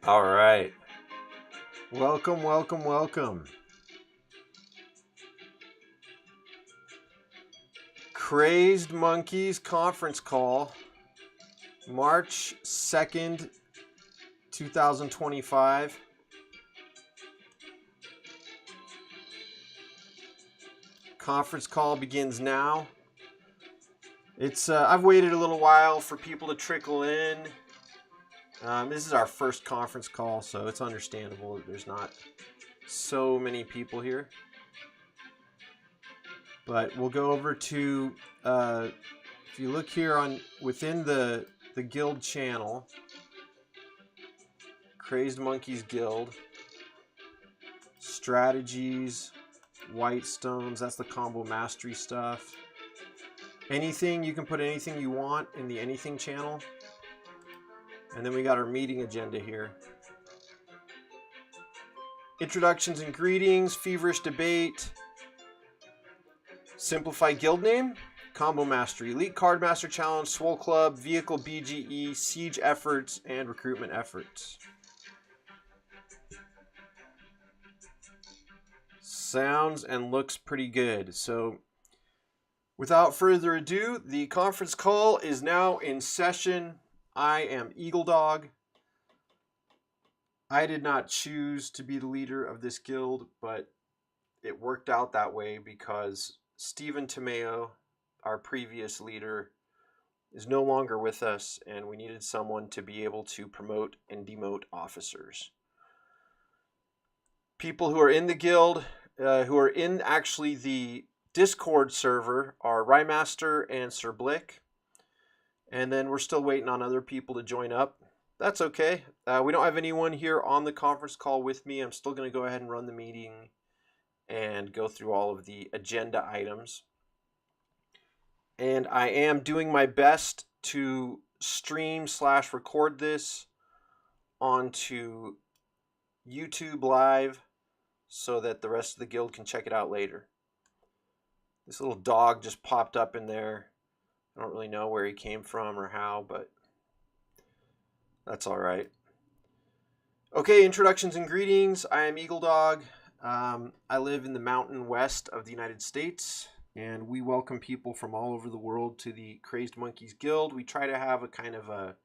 All right. Welcome, welcome, welcome. Krazed Monkeys conference call, March 2nd, 2025. Conference call begins now. I've waited a little while for people to trickle in. This is our first conference call, so it's understandable that there's not so many people here. But we'll go over to, if you look here within the guild channel, Krazed Monkeys Guild, strategies, white stones, that's the combo mastery stuff. Anything, you can put anything you want in the anything channel. And then we got our meeting agenda here. Introductions and greetings, feverish debate, simplify guild name, combo mastery, elite card master challenge, Swole Club, vehicle BGE, siege efforts, and recruitment efforts. Sounds and looks pretty good. So without further ado, the conference call is now in session. I am eagleDog. I did not choose to be the leader of this guild, but it worked out that way because Stephen Tomeo, our previous leader, is no longer with us, and we needed someone to be able to promote and demote officers. People who are in the guild, who are in actually the Discord server, are Rymaster and Sir Blick. And then we're still waiting on other people to join up. That's okay. We don't have anyone here on the conference call with me. I'm still going to go ahead and run the meeting and go through all of the agenda items. And I am doing my best to stream/record this onto YouTube Live so that the rest of the guild can check it out later. This little dog just popped up in there. I don't really know where he came from or how, but that's all right. Okay, introductions and greetings. I am eagleDog. I live in the mountain west of the United States, and we welcome people from all over the world to the Krazed Monkeys Guild. We try to have a kind of a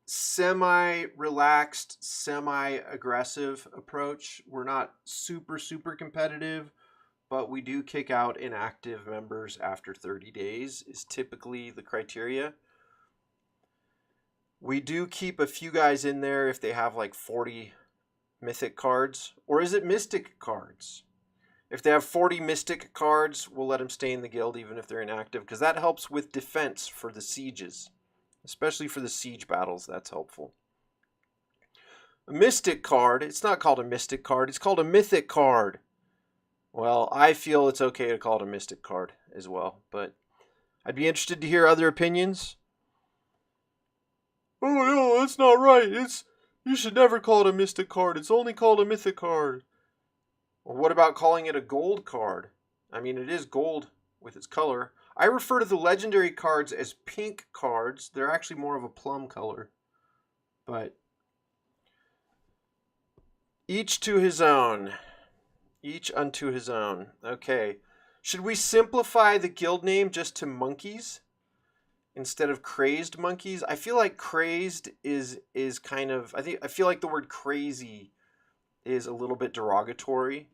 semi-relaxed, semi-aggressive approach. We're not super competitive, but we do kick out inactive members after 30 days is typically the criteria. We do keep a few guys in there if they have like 40 mythic cards. Or is it mystic cards? If they have 40 mystic cards, we'll let them stay in the guild even if they're inactive, because that helps with defense for the sieges. Especially for the siege battles, that's helpful. A mystic card, it's not called a mystic card, it's called a mythic card. Well, I feel it's okay to call it a mystic card as well, but I'd be interested to hear other opinions. Oh no, that's not right. You should never call it a mystic card. It's only called a mythic card. Well, what about calling it a gold card? I mean, it is gold with its color. I refer to the legendary cards as pink cards. They're actually more of a plum color. But each to his own. Each unto his own. Okay. Should we simplify the guild name just to monkeys instead of Krazed Monkeys? I feel like crazed is kind of, I feel like the word crazy is a little bit derogatory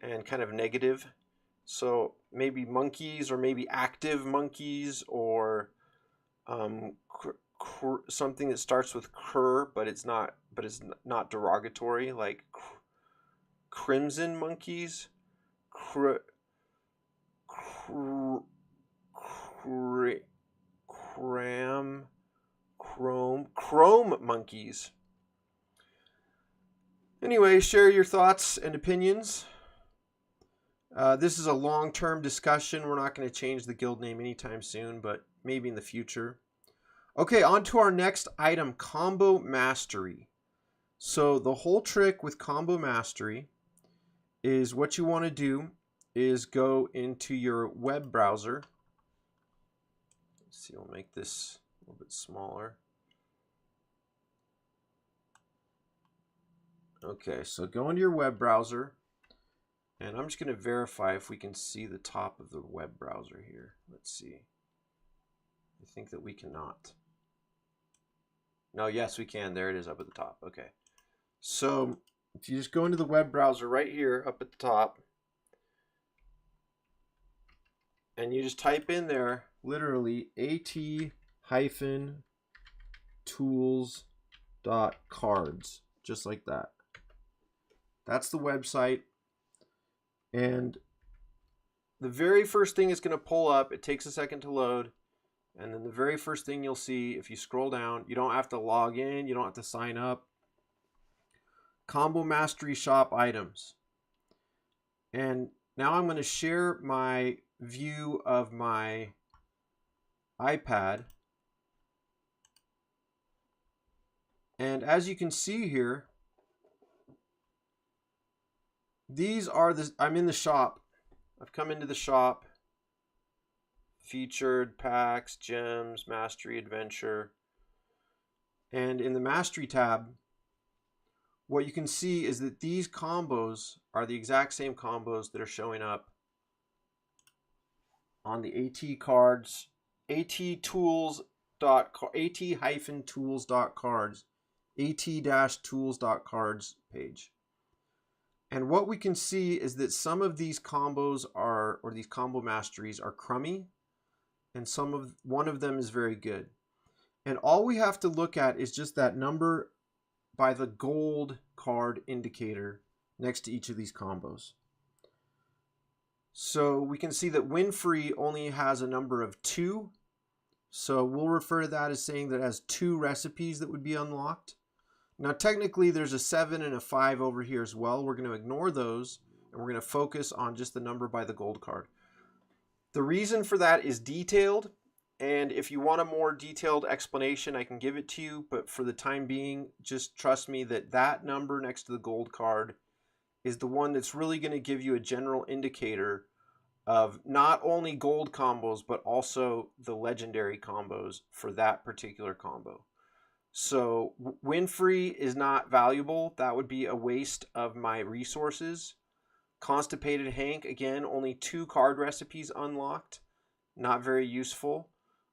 and kind of negative. So maybe monkeys, or maybe active monkeys, or something that starts with cr, but it's not derogatory, like crimson monkeys, chrome monkeys. Anyway, share your thoughts and opinions. This is a long-term discussion. We're not going to change the guild name anytime soon, but maybe in the future. Okay, on to our next item, combo mastery. So the whole trick with combo mastery is what you want to do is go into your web browser. Let's see, we'll make this a little bit smaller. Okay, so go into your web browser, and I'm just going to verify if we can see the top of the web browser here. Let's see. I think that we cannot. No, yes, we can. There it is up at the top. Okay. So if you just go into the web browser right here up at the top, and you just type in there literally at-tools.cards, just like that. That's the website. And the very first thing is going to pull up. It takes a second to load. And then the very first thing you'll see, if you scroll down, you don't have to log in. You don't have to sign up. Combo Mastery Shop items. And now I'm going to share my view of my iPad. And as you can see here, these are I'm in the shop. I've come into the shop. Featured, packs, gems, mastery, adventure. And in the mastery tab, what you can see is that these combos are the exact same combos that are showing up on the AT cards, at-tools.cards, at-tools.cards page. And what we can see is that some of these combos are, or these combo masteries are crummy, and one of them is very good. And all we have to look at is just that number by the gold card indicator next to each of these combos. So we can see that Winfrey only has a number of 2. So we'll refer to that as saying that it has 2 recipes that would be unlocked. Now technically there's a 7 and a 5 over here as well. We're going to ignore those, and we're going to focus on just the number by the gold card. The reason for that is detailed, and if you want a more detailed explanation, I can give it to you, but for the time being, just trust me that that number next to the gold card is the one that's really going to give you a general indicator of not only gold combos, but also the legendary combos for that particular combo. So Winfrey is not valuable. That would be a waste of my resources. Constipated Hank, again, only 2 card recipes unlocked. Not very useful.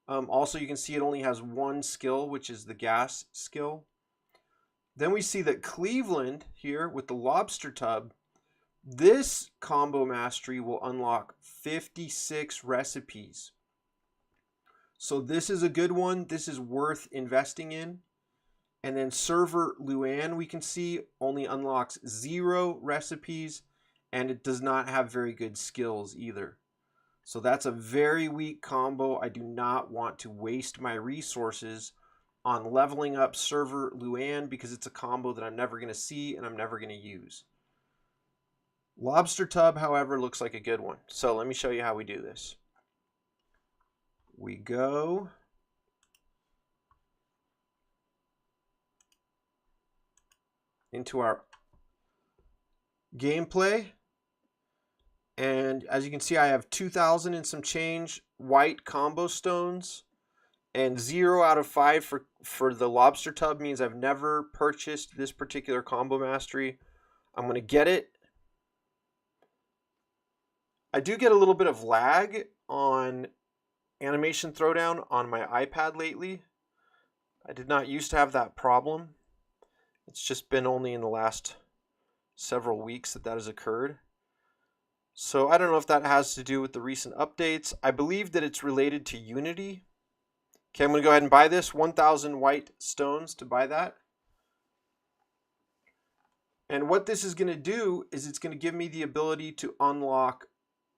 Also, you can see it only has 1 skill, which is the gas skill. Then we see that Cleveland here with the lobster tub, this combo mastery will unlock 56 recipes. So this is a good one. This is worth investing in. And then Server Luann, we can see, only unlocks 0 recipes, and it does not have very good skills either. So that's a very weak combo. I do not want to waste my resources on leveling up Server Luann because it's a combo that I'm never going to see and I'm never going to use. Lobster Tub, however, looks like a good one. So let me show you how we do this. We go into our gameplay. And as you can see, I have 2,000 and some change white combo stones, and 0 out of 5 for the lobster tub means I've never purchased this particular combo mastery. I'm going to get it. I do get a little bit of lag on Animation Throwdown on my iPad lately. I did not used to have that problem. It's just been only in the last several weeks that has occurred. So I don't know if that has to do with the recent updates. I believe that it's related to Unity. Okay, I'm going to go ahead and buy this. 1,000 white stones to buy that. And what this is going to do is it's going to give me the ability to unlock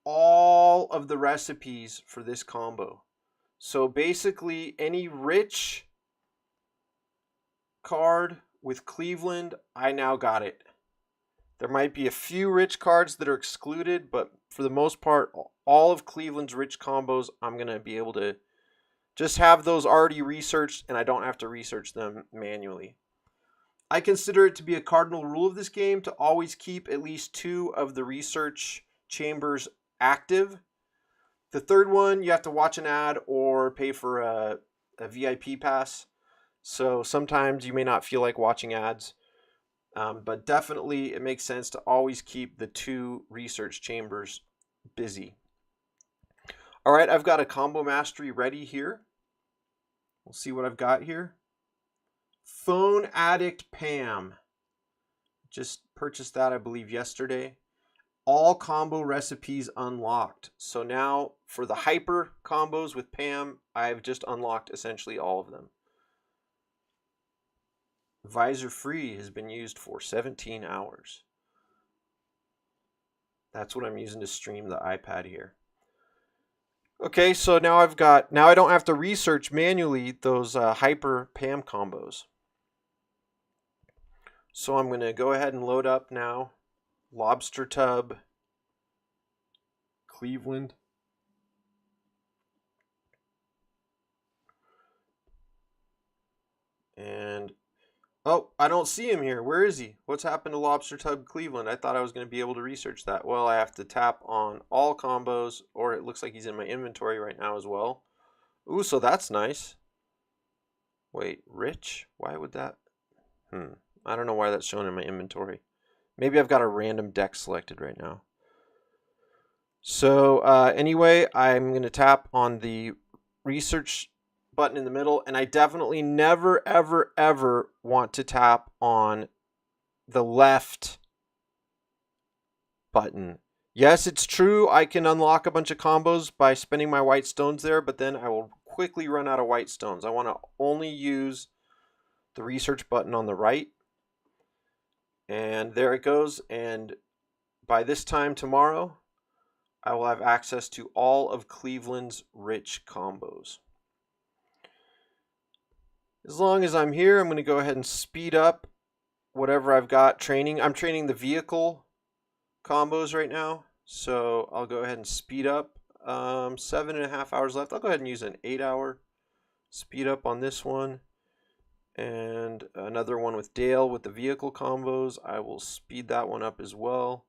all of the recipes for this combo. So basically any rich card with Cleveland, I now got it. There might be a few rich cards that are excluded, but for the most part, all of Cleveland's rich combos, I'm going to be able to just have those already researched, and I don't have to research them manually. I consider it to be a cardinal rule of this game to always keep at least 2 of the research chambers active. The third one, you have to watch an ad or pay for a VIP pass. So sometimes you may not feel like watching ads, but definitely it makes sense to always keep the 2 research chambers busy. All right, I've got a combo mastery ready here. We'll see what I've got here. Phone Addict Pam. Just purchased that, I believe, yesterday. All combo recipes unlocked. So now for the hyper combos with Pam, I've just unlocked essentially all of them. Visor free has been used for 17 hours. That's what I'm using to stream the iPad here. Okay, so now I don't have to research manually those hyper Pam combos. So I'm going to go ahead and load up now Lobster Tub Cleveland. And oh, I don't see him here. Where is he? What's happened to Lobster Tub Cleveland? I thought I was going to be able to research that. Well, I have to tap on all combos, or it looks like he's in my inventory right now as well. Ooh, so that's nice. Wait, rich? Why would that? I don't know why that's shown in my inventory. Maybe I've got a random deck selected right now. So anyway, I'm going to tap on the research button in the middle, and I definitely never, ever, ever want to tap on the left button. Yes, it's true, I can unlock a bunch of combos by spending my white stones there, but then I will quickly run out of white stones. I want to only use the research button on the right. And there it goes. And by this time tomorrow, I will have access to all of Cleveland's rich combos. As long as I'm here, I'm going to go ahead and speed up whatever I've got training. I'm training the vehicle combos right now, so I'll go ahead and speed up. 7.5 hours left. I'll go ahead and use an 8-hour speed up on this one. And another one with Dale with the vehicle combos. I will speed that one up as well.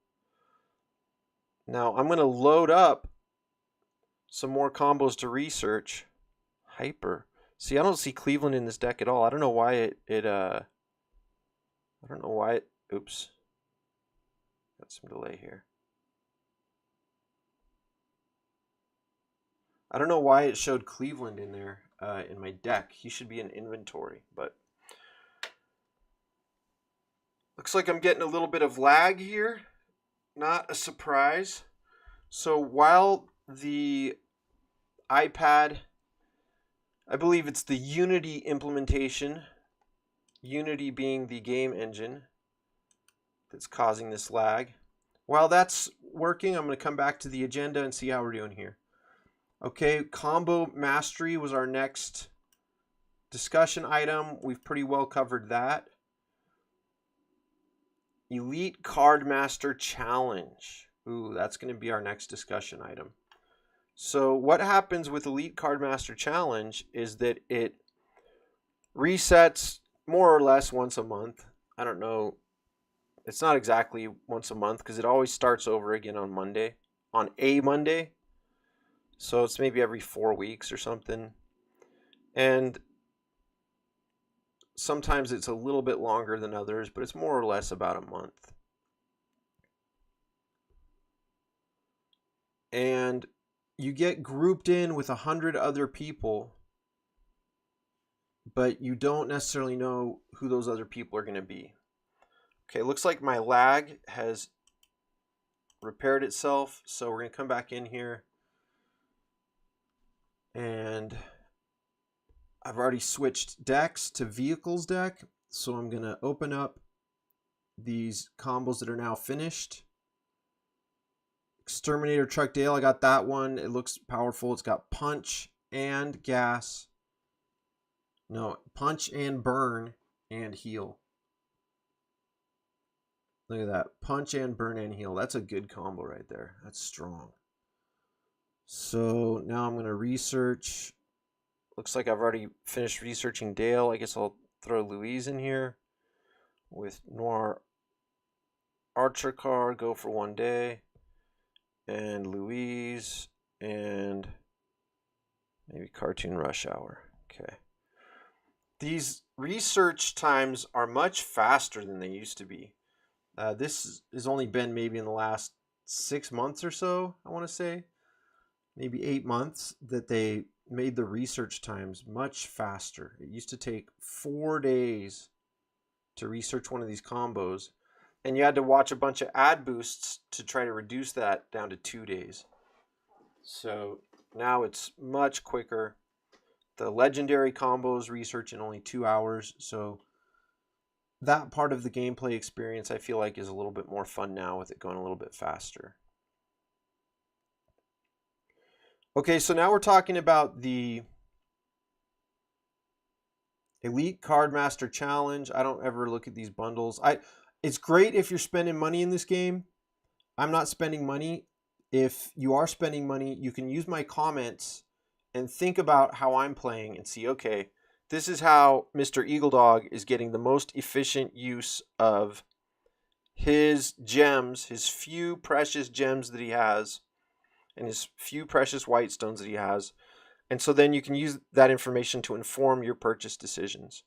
Now I'm going to load up some more combos to research. Hyper. See, I don't see Cleveland in this deck at all. I don't know why oops. Got some delay here. I don't know why it showed Cleveland in there in my deck. He should be in inventory, but looks like I'm getting a little bit of lag here. Not a surprise. So while the iPad, I believe it's the Unity implementation, Unity being the game engine that's causing this lag. While that's working, I'm going to come back to the agenda and see how we're doing here. Okay, combo mastery was our next discussion item. We've pretty well covered that. Elite Card Master Challenge. Ooh, that's going to be our next discussion item. So what happens with Elite Card Master Challenge is that it resets more or less once a month. I don't know. It's not exactly once a month because it always starts over again on Monday. On a Monday. So it's maybe every 4 weeks or something. And sometimes it's a little bit longer than others, but it's more or less about a month. And you get grouped in with 100 other people, but you don't necessarily know who those other people are going to be. Okay, looks like my lag has repaired itself, so we're going to come back in here. And I've already switched decks to vehicles deck, so I'm going to open up these combos that are now finished. Exterminator Truck Dale, I got that one. It looks powerful. It's got punch and gas. No, punch and burn and heal. Look at that. Punch and burn and heal. That's a good combo right there. That's strong. So now I'm going to research. Looks like I've already finished researching Dale. I guess I'll throw Louise in here with Noir Archer card. Go for 1 day. and Louise, and maybe Cartoon Rush Hour. Okay. These research times are much faster than they used to be. This has only been maybe in the last 6 months or so, I want to say. Maybe 8 months that they made the research times much faster. It used to take 4 days to research one of these combos, and you had to watch a bunch of ad boosts to try to reduce that down to 2 days. So now it's much quicker. The legendary combos research in only 2 hours. So that part of the gameplay experience I feel like is a little bit more fun now with it going a little bit faster. Okay, so now we're talking about the Elite Card Master Challenge. I don't ever look at these bundles. It's great if you're spending money in this game. I'm not spending money. If you are spending money, you can use my comments and think about how I'm playing and see, okay, this is how Mr. eagleDog is getting the most efficient use of his gems, his few precious gems that he has, and his few precious white stones that he has. And so then you can use that information to inform your purchase decisions.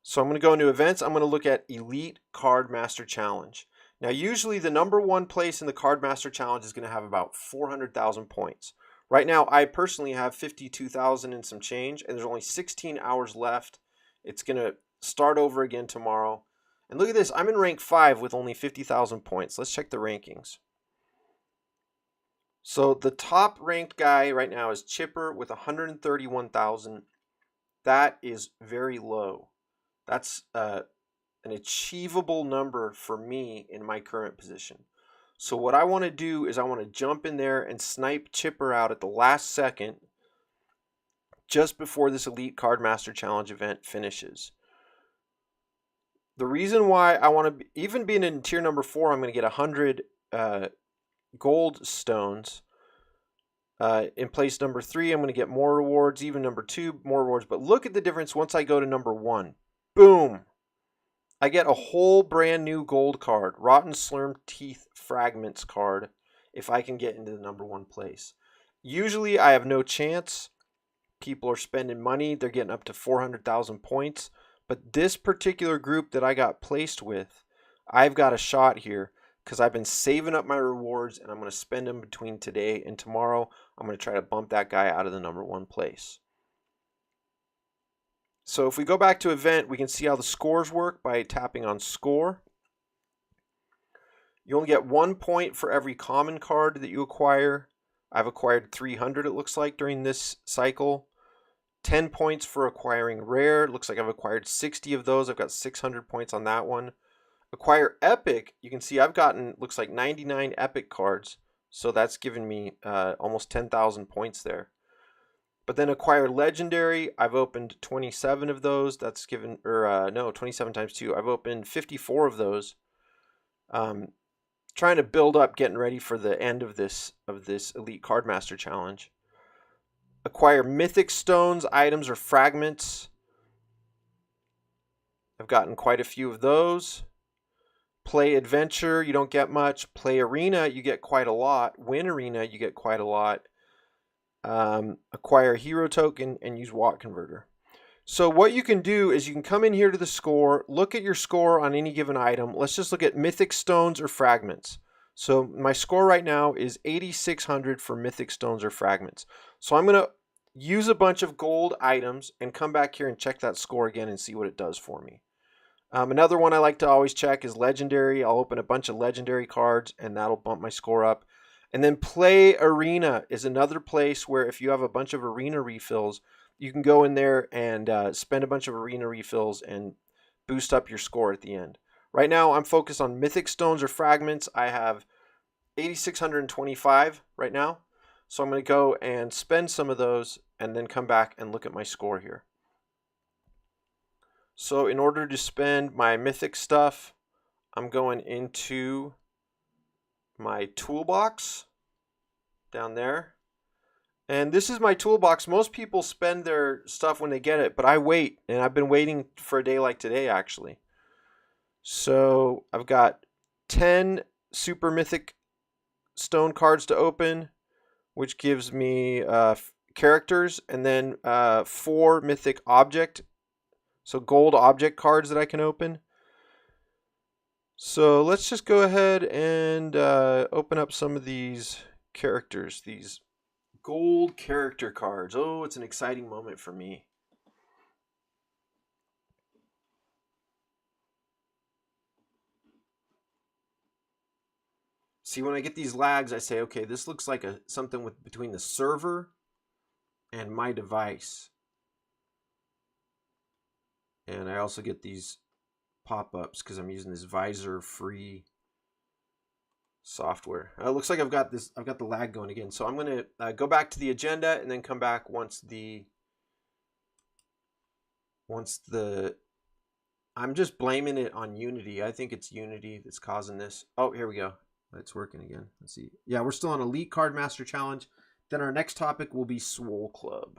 So I'm going to go into events. I'm going to look at Elite Card Master Challenge. Now, usually the #1 place in the Card Master Challenge is going to have about 400,000 points. Right now, I personally have 52,000 and some change, and there's only 16 hours left. It's going to start over again tomorrow. And look at this. I'm in rank 5 with only 50,000 points. Let's check the rankings. So the top ranked guy right now is Chipper with 131,000. That is very low. That's an achievable number for me in my current position. So what I want to do is I want to jump in there and snipe Chipper out at the last second just before this Elite Card Master Challenge event finishes. The reason why I want to, even being in tier number 4, I'm going to get 100 gold stones. In place number 3, I'm going to get more rewards. Even number 2, more rewards. But look at the difference once I go to number 1. Boom! I get a whole brand new gold card, Rotten Slurm Teeth Fragments card, if I can get into the number 1 place. Usually I have no chance. People are spending money. They're getting up to 400,000 points. But this particular group that I got placed with, I've got a shot here because I've been saving up my rewards and I'm going to spend them between today and tomorrow. I'm going to try to bump that guy out of the number 1 place. So if we go back to event, we can see how the scores work by tapping on score. You only get 1 point for every common card that you acquire. I've acquired 300, it looks like, during this cycle. 10 points for acquiring rare. It looks like I've acquired 60 of those. I've got 600 points on that one. Acquire epic. You can see I've gotten, looks like 99 epic cards. So that's given me almost 10,000 points there. But then acquire legendary, I've opened 27 of those. That's given, or no, 27 times 2. I've opened 54 of those. Trying to build up, getting ready for the end of this Elite Card Master Challenge. Acquire mythic stones, items, or fragments. I've gotten quite a few of those. Play adventure, you don't get much. Play arena, you get quite a lot. Win arena, you get quite a lot. Acquire hero token and use watt converter. So what you can do is you can come in here to the score, look at your score on any given item. Let's just look at mythic stones or fragments. So my score right now is 8,600 for mythic stones or fragments. So I'm going to use a bunch of gold items and come back here and check that score again and see what it does for me. Another one I like to always check is legendary. I'll open a bunch of legendary cards and that'll bump my score up. And then play arena is another place where if you have a bunch of arena refills, you can go in there and spend a bunch of arena refills and boost up your score at the end. Right now, I'm focused on mythic stones or fragments. I have 8,625 right now. So I'm going to go and spend some of those and then come back and look at my score here. So in order to spend my mythic stuff, I'm going into my toolbox down there. And this is my toolbox. Most people spend their stuff when they get it, but I wait, and I've been waiting for a day like today, actually. So I've got 10 super mythic stone cards to open, which gives me characters, and then 4 mythic object, so gold object cards that I can open. So let's just go ahead and open up some of these characters, these gold character cards. Oh, it's an exciting moment for me. See, when I get these lags, I say, okay, this looks like something between the server and my device. And I also get these pop-ups because I'm using this visor-free software. It looks like I've got the lag going again. So I'm going to go back to the agenda and then come back once the I'm just blaming it on Unity. I think it's Unity that's causing this. Oh, here we go. It's working again. Let's see. Yeah, we're still on Elite Card Master Challenge. Then our next topic will be Swole Club.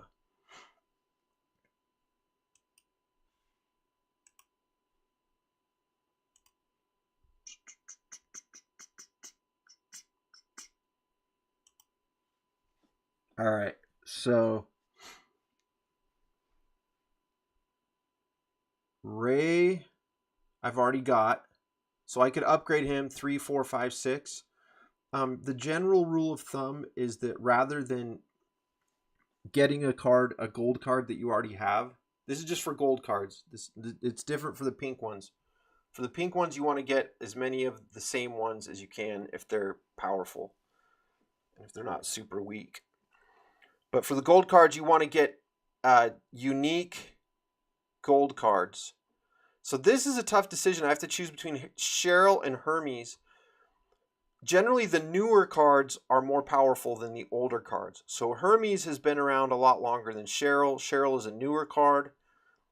All right, so Ray, I've already got, so I could upgrade him 3, 4, 5, 6. The general rule of thumb is that rather than getting a gold card that you already have, this is just for gold cards. It's different for the pink ones. For the pink ones, you want to get as many of the same ones as you can if they're powerful and if they're not super weak. But for the gold cards, you want to get unique gold cards. So this is a tough decision. I have to choose between Cheryl and Hermes. Generally, the newer cards are more powerful than the older cards. So Hermes has been around a lot longer than Cheryl. Cheryl is a newer card.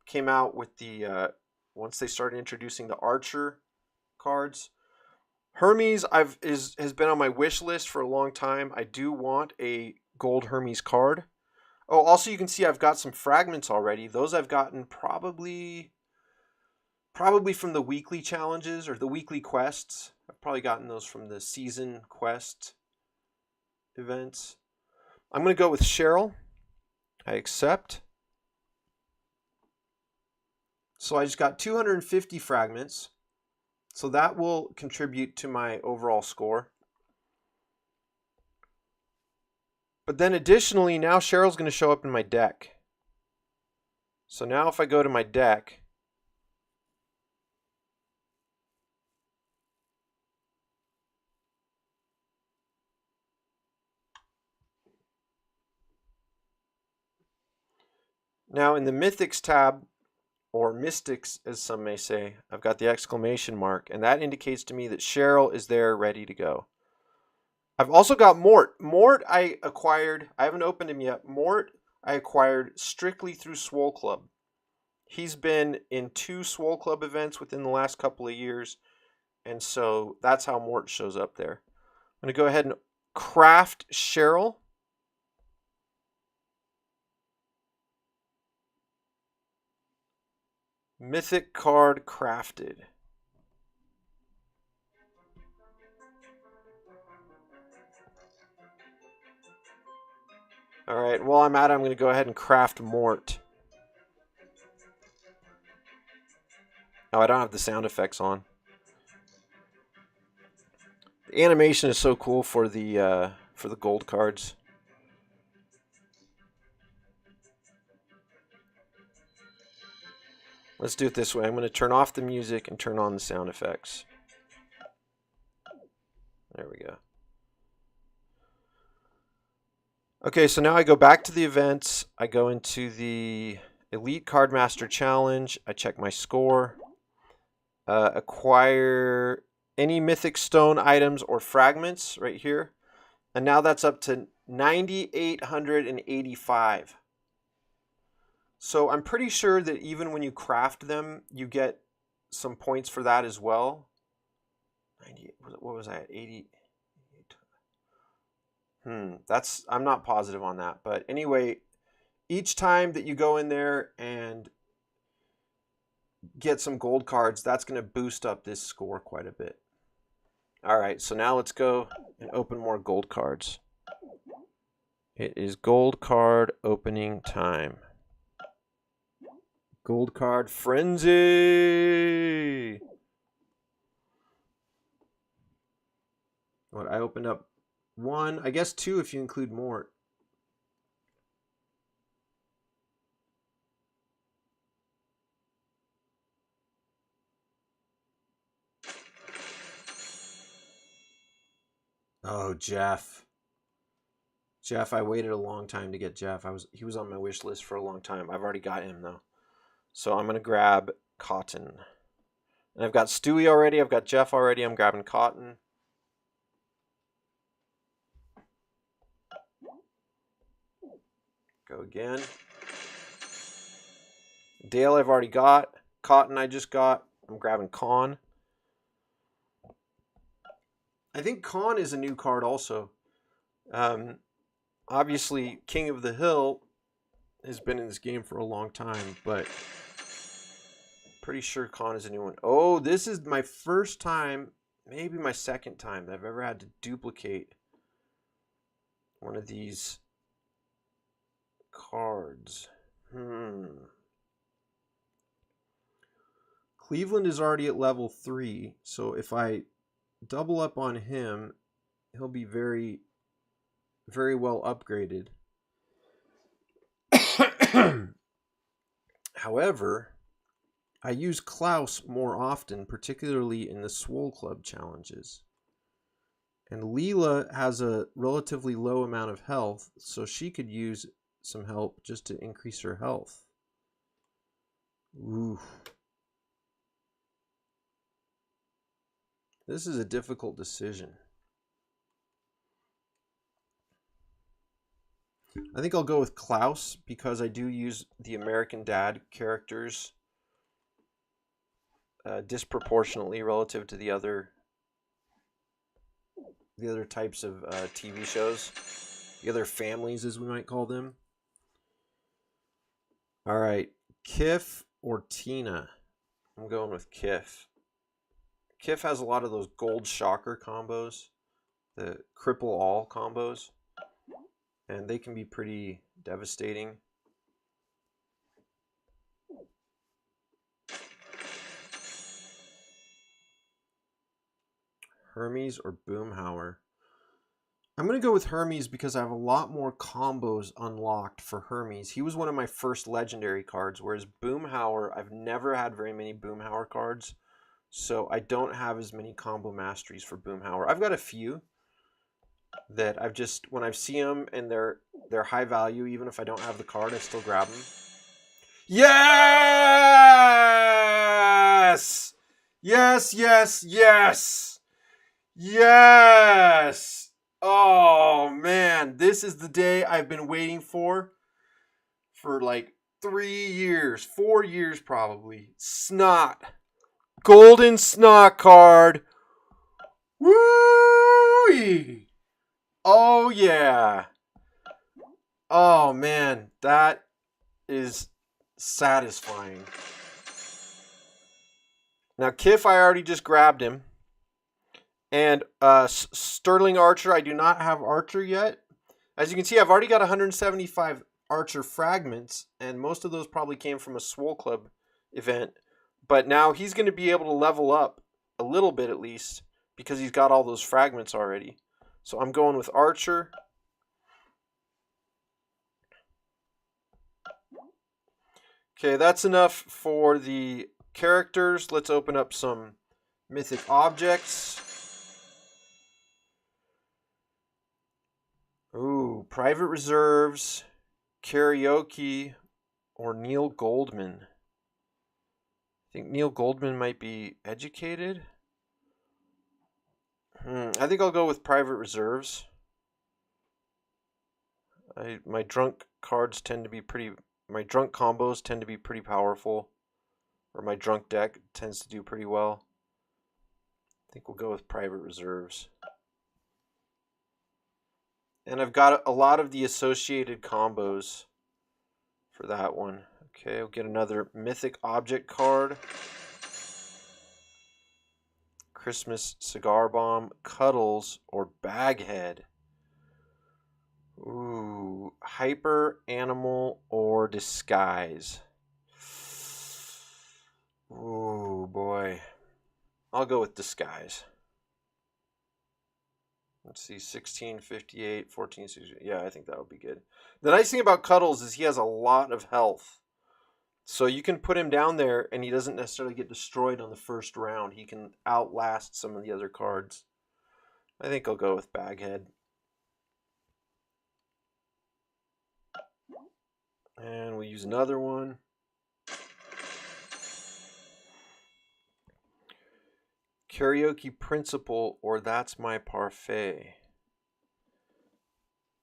Came out with the once they started introducing the Archer cards. Hermes has been on my wish list for a long time. I do want a gold Hermes card. Oh, also you can see I've got some fragments already. Those I've gotten probably from the weekly challenges or the weekly quests. I've probably gotten those from the season quest events. I'm going to go with Cheryl. I accept. So I just got 250 fragments. So that will contribute to my overall score. But then additionally, now Cheryl's going to show up in my deck. So now if I go to my deck, now in the Mythics tab, or Mystics as some may say, I've got the exclamation mark, and that indicates to me that Cheryl is there ready to go. I've also got Mort. Mort I acquired, I haven't opened him yet. Mort I acquired strictly through Swole Club. He's been in 2 Swole Club events within the last couple of years, and so that's how Mort shows up there. I'm going to go ahead and craft Cheryl. Mythic card crafted. All right, while I'm at it, I'm going to go ahead and craft Mort. Oh, I don't have the sound effects on. The animation is so cool for the gold cards. Let's do it this way. I'm going to turn off the music and turn on the sound effects. There we go. Okay, so now I go back to the events. I go into the Elite Card Master Challenge. I check my score. Acquire any mythic stone items or fragments right here. And now that's up to 9,885. So I'm pretty sure that even when you craft them, you get some points for that as well. 90, what was I at? 80. I'm not positive on that. But anyway, each time that you go in there and get some gold cards, that's going to boost up this score quite a bit. All right, so now let's go and open more gold cards. It is gold card opening time. Gold card frenzy. What, I opened up one, I guess two if you include more. Oh, Jeff. Jeff, I waited a long time to get Jeff. He was on my wish list for a long time. I've already got him though. So I'm gonna grab Cotton. And I've got s2e already, I've got Jeff already, I'm grabbing Cotton. Go again. Dale I've already got. Cotton I just got. I'm grabbing Con. I think Con is a new card also. Obviously, King of the Hill has been in this game for a long time, but pretty sure Con is a new one. Oh, this is my first time, maybe my second time that I've ever had to duplicate one of these cards. Cleveland is already at level 3, so if I double up on him, he'll be very, very well upgraded. However, I use Klaus more often, particularly in the Swole Club challenges. And Leela has a relatively low amount of health, so she could use some help just to increase her health. Ooh. This is a difficult decision. I think I'll go with Klaus because I do use the American Dad characters disproportionately relative to the other types of TV shows, the other families as we might call them. All right, Kif or Tina? I'm going with Kif. Kif has a lot of those gold shocker combos, the cripple all combos, and they can be pretty devastating. Hermes or Boomhauer? I'm going to go with Hermes because I have a lot more combos unlocked for Hermes. He was one of my first legendary cards, whereas Boomhauer, I've never had very many Boomhauer cards, so I don't have as many combo masteries for Boomhauer. I've got a few that I've just, when I see them and they're high value, even if I don't have the card, I still grab them. Yes! Yes, yes, yes! Yes! Oh, man. This is the day I've been waiting for like 3 years, 4 years probably. Snot. Golden Snot card. Woo! Oh, yeah. Oh, man. That is satisfying. Now, Kif, I already just grabbed him. And Sterling Archer, I do not have Archer yet. As you can see, I've already got 175 Archer fragments, and most of those probably came from a Swole Club event. But now he's going to be able to level up a little bit at least, because he's got all those fragments already. So I'm going with Archer. Okay, that's enough for the characters. Let's open up some mythic objects. Ooh, Private Reserves, Karaoke, or Neil Goldman. I think Neil Goldman might be educated. I think I'll go with Private Reserves. My drunk cards tend to be pretty... My drunk combos tend to be pretty powerful. Or my drunk deck tends to do pretty well. I think we'll go with Private Reserves. And I've got a lot of the associated combos for that one. Okay, we'll get another mythic object card. Christmas Cigar Bomb, Cuddles, or Baghead. Ooh, Hyper, Animal, or Disguise. Ooh, boy. I'll go with Disguise. Let's see, 1658, 1460. Yeah, I think that would be good. The nice thing about Cuddles is he has a lot of health. So you can put him down there and he doesn't necessarily get destroyed on the first round. He can outlast some of the other cards. I think I'll go with Baghead. And we'll use another one. Karaoke Principle or That's My Parfait.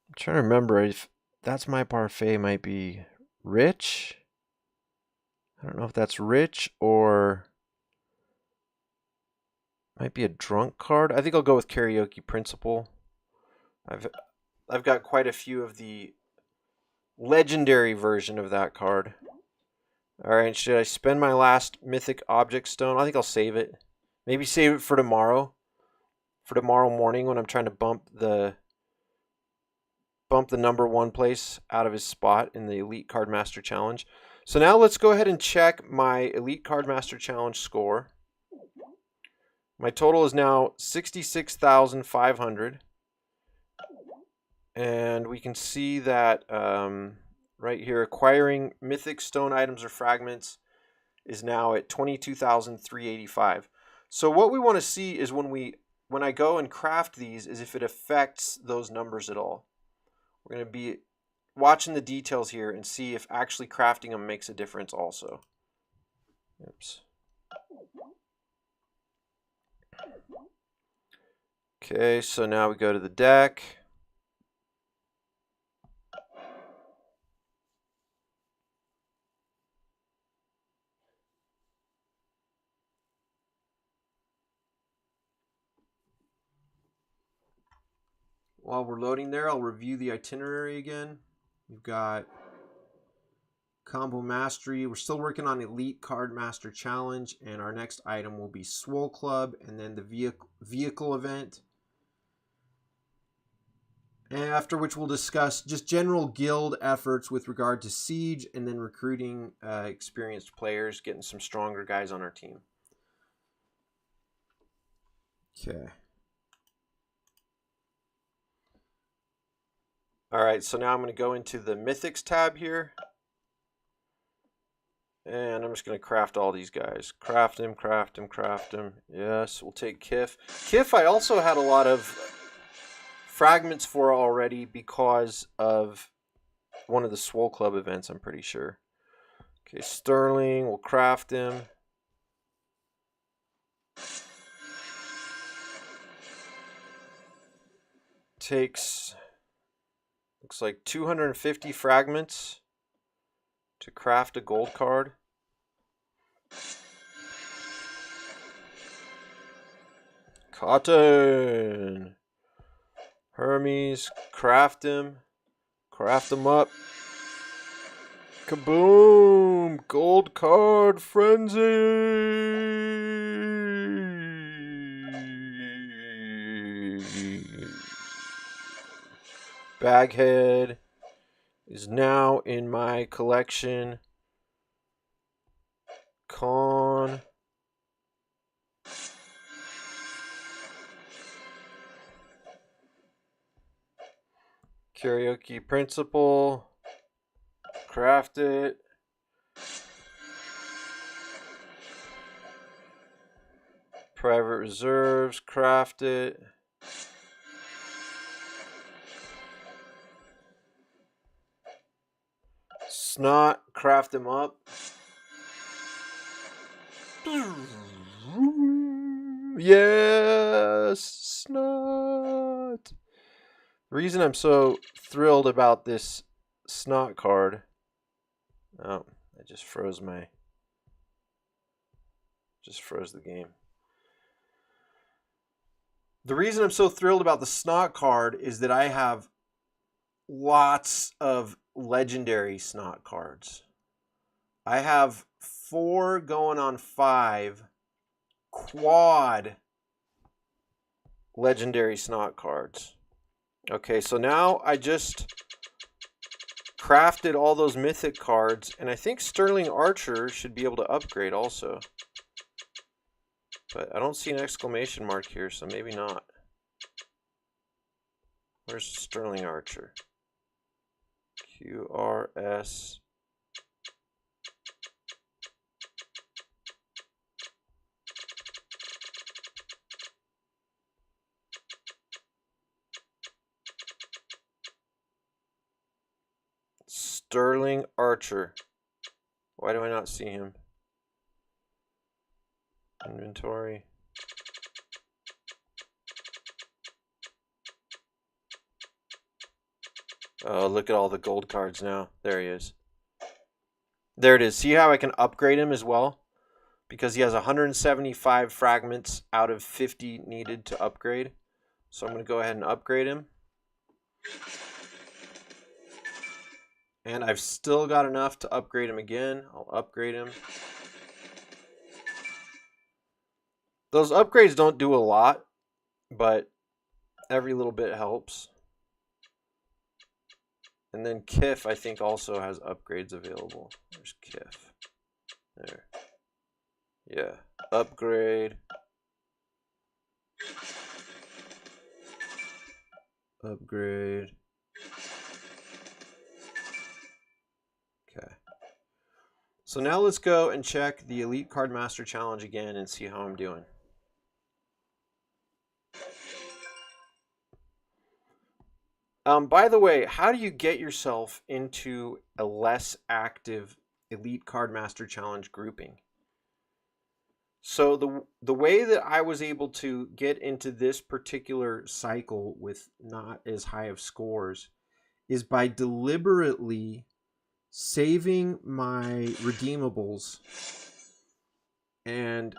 I'm trying to remember if That's My Parfait might be Rich. I don't know if that's Rich or might be a drunk card. I think I'll go with Karaoke Principle. I've got quite a few of the legendary version of that card. Alright, should I spend my last mythic object stone? I think I'll save it. Maybe save it for tomorrow. For tomorrow morning when I'm trying to bump the number 1 place out of his spot in the Elite Card Master Challenge. So now let's go ahead and check my Elite Card Master Challenge score. My total is now 66,500. And we can see that right here, acquiring mythic stone items or fragments is now at 22,385. So what we want to see is when I go and craft these is if it affects those numbers at all. We're going to be watching the details here and see if actually crafting them makes a difference also. Oops. Okay, so now we go to the deck. While we're loading there, I'll review the itinerary again. We've got Combo Mastery. We're still working on Elite Card Master Challenge, and our next item will be Swole Club, and then the vehicle event. After which we'll discuss just general guild efforts with regard to Siege, and then recruiting experienced players, getting some stronger guys on our team. Okay. Alright, so now I'm going to go into the Mythics tab here. And I'm just going to craft all these guys. Craft him, craft him, craft him. Yes, we'll take Kif. Kif I also had a lot of fragments for already because of one of the Swole Club events, I'm pretty sure. Okay, Sterling, we'll craft him. Takes, looks like 250 fragments to craft a gold card. Cotton. Hermes, craft him up. Kaboom! Gold card frenzy! Baghead is now in my collection. Con. Karaoke Principle. Craft it. Private Reserves. Craft it. Snot. Craft them up. Yes! Snot! The reason I'm so thrilled about this Snot card... Oh, I just froze the game. The reason I'm so thrilled about the Snot card is that I have lots of legendary Snot cards. I have 4 going on 5 quad legendary snot cards. Okay, so now I just crafted all those mythic cards, and I think Sterling Archer should be able to upgrade also. But I don't see an exclamation mark here, so maybe not. Where's Sterling Archer? QRS. Sterling Archer. Why do I not see him? Inventory. Oh, look at all the gold cards now. There he is. There it is. See how I can upgrade him as well? Because he has 175 fragments out of 50 needed to upgrade. So I'm going to go ahead and upgrade him. And I've still got enough to upgrade him again. I'll upgrade him. Those upgrades don't do a lot, but every little bit helps. And then Kif, I think, also has upgrades available. There's Kif. There. Yeah. Upgrade. Upgrade. Okay. So now let's go and check the Elite Card Master Challenge again and see how I'm doing. By the way, how do you get yourself into a less active Elite Card Master Challenge grouping? So the way that I was able to get into this particular cycle with not as high of scores is by deliberately saving my redeemables and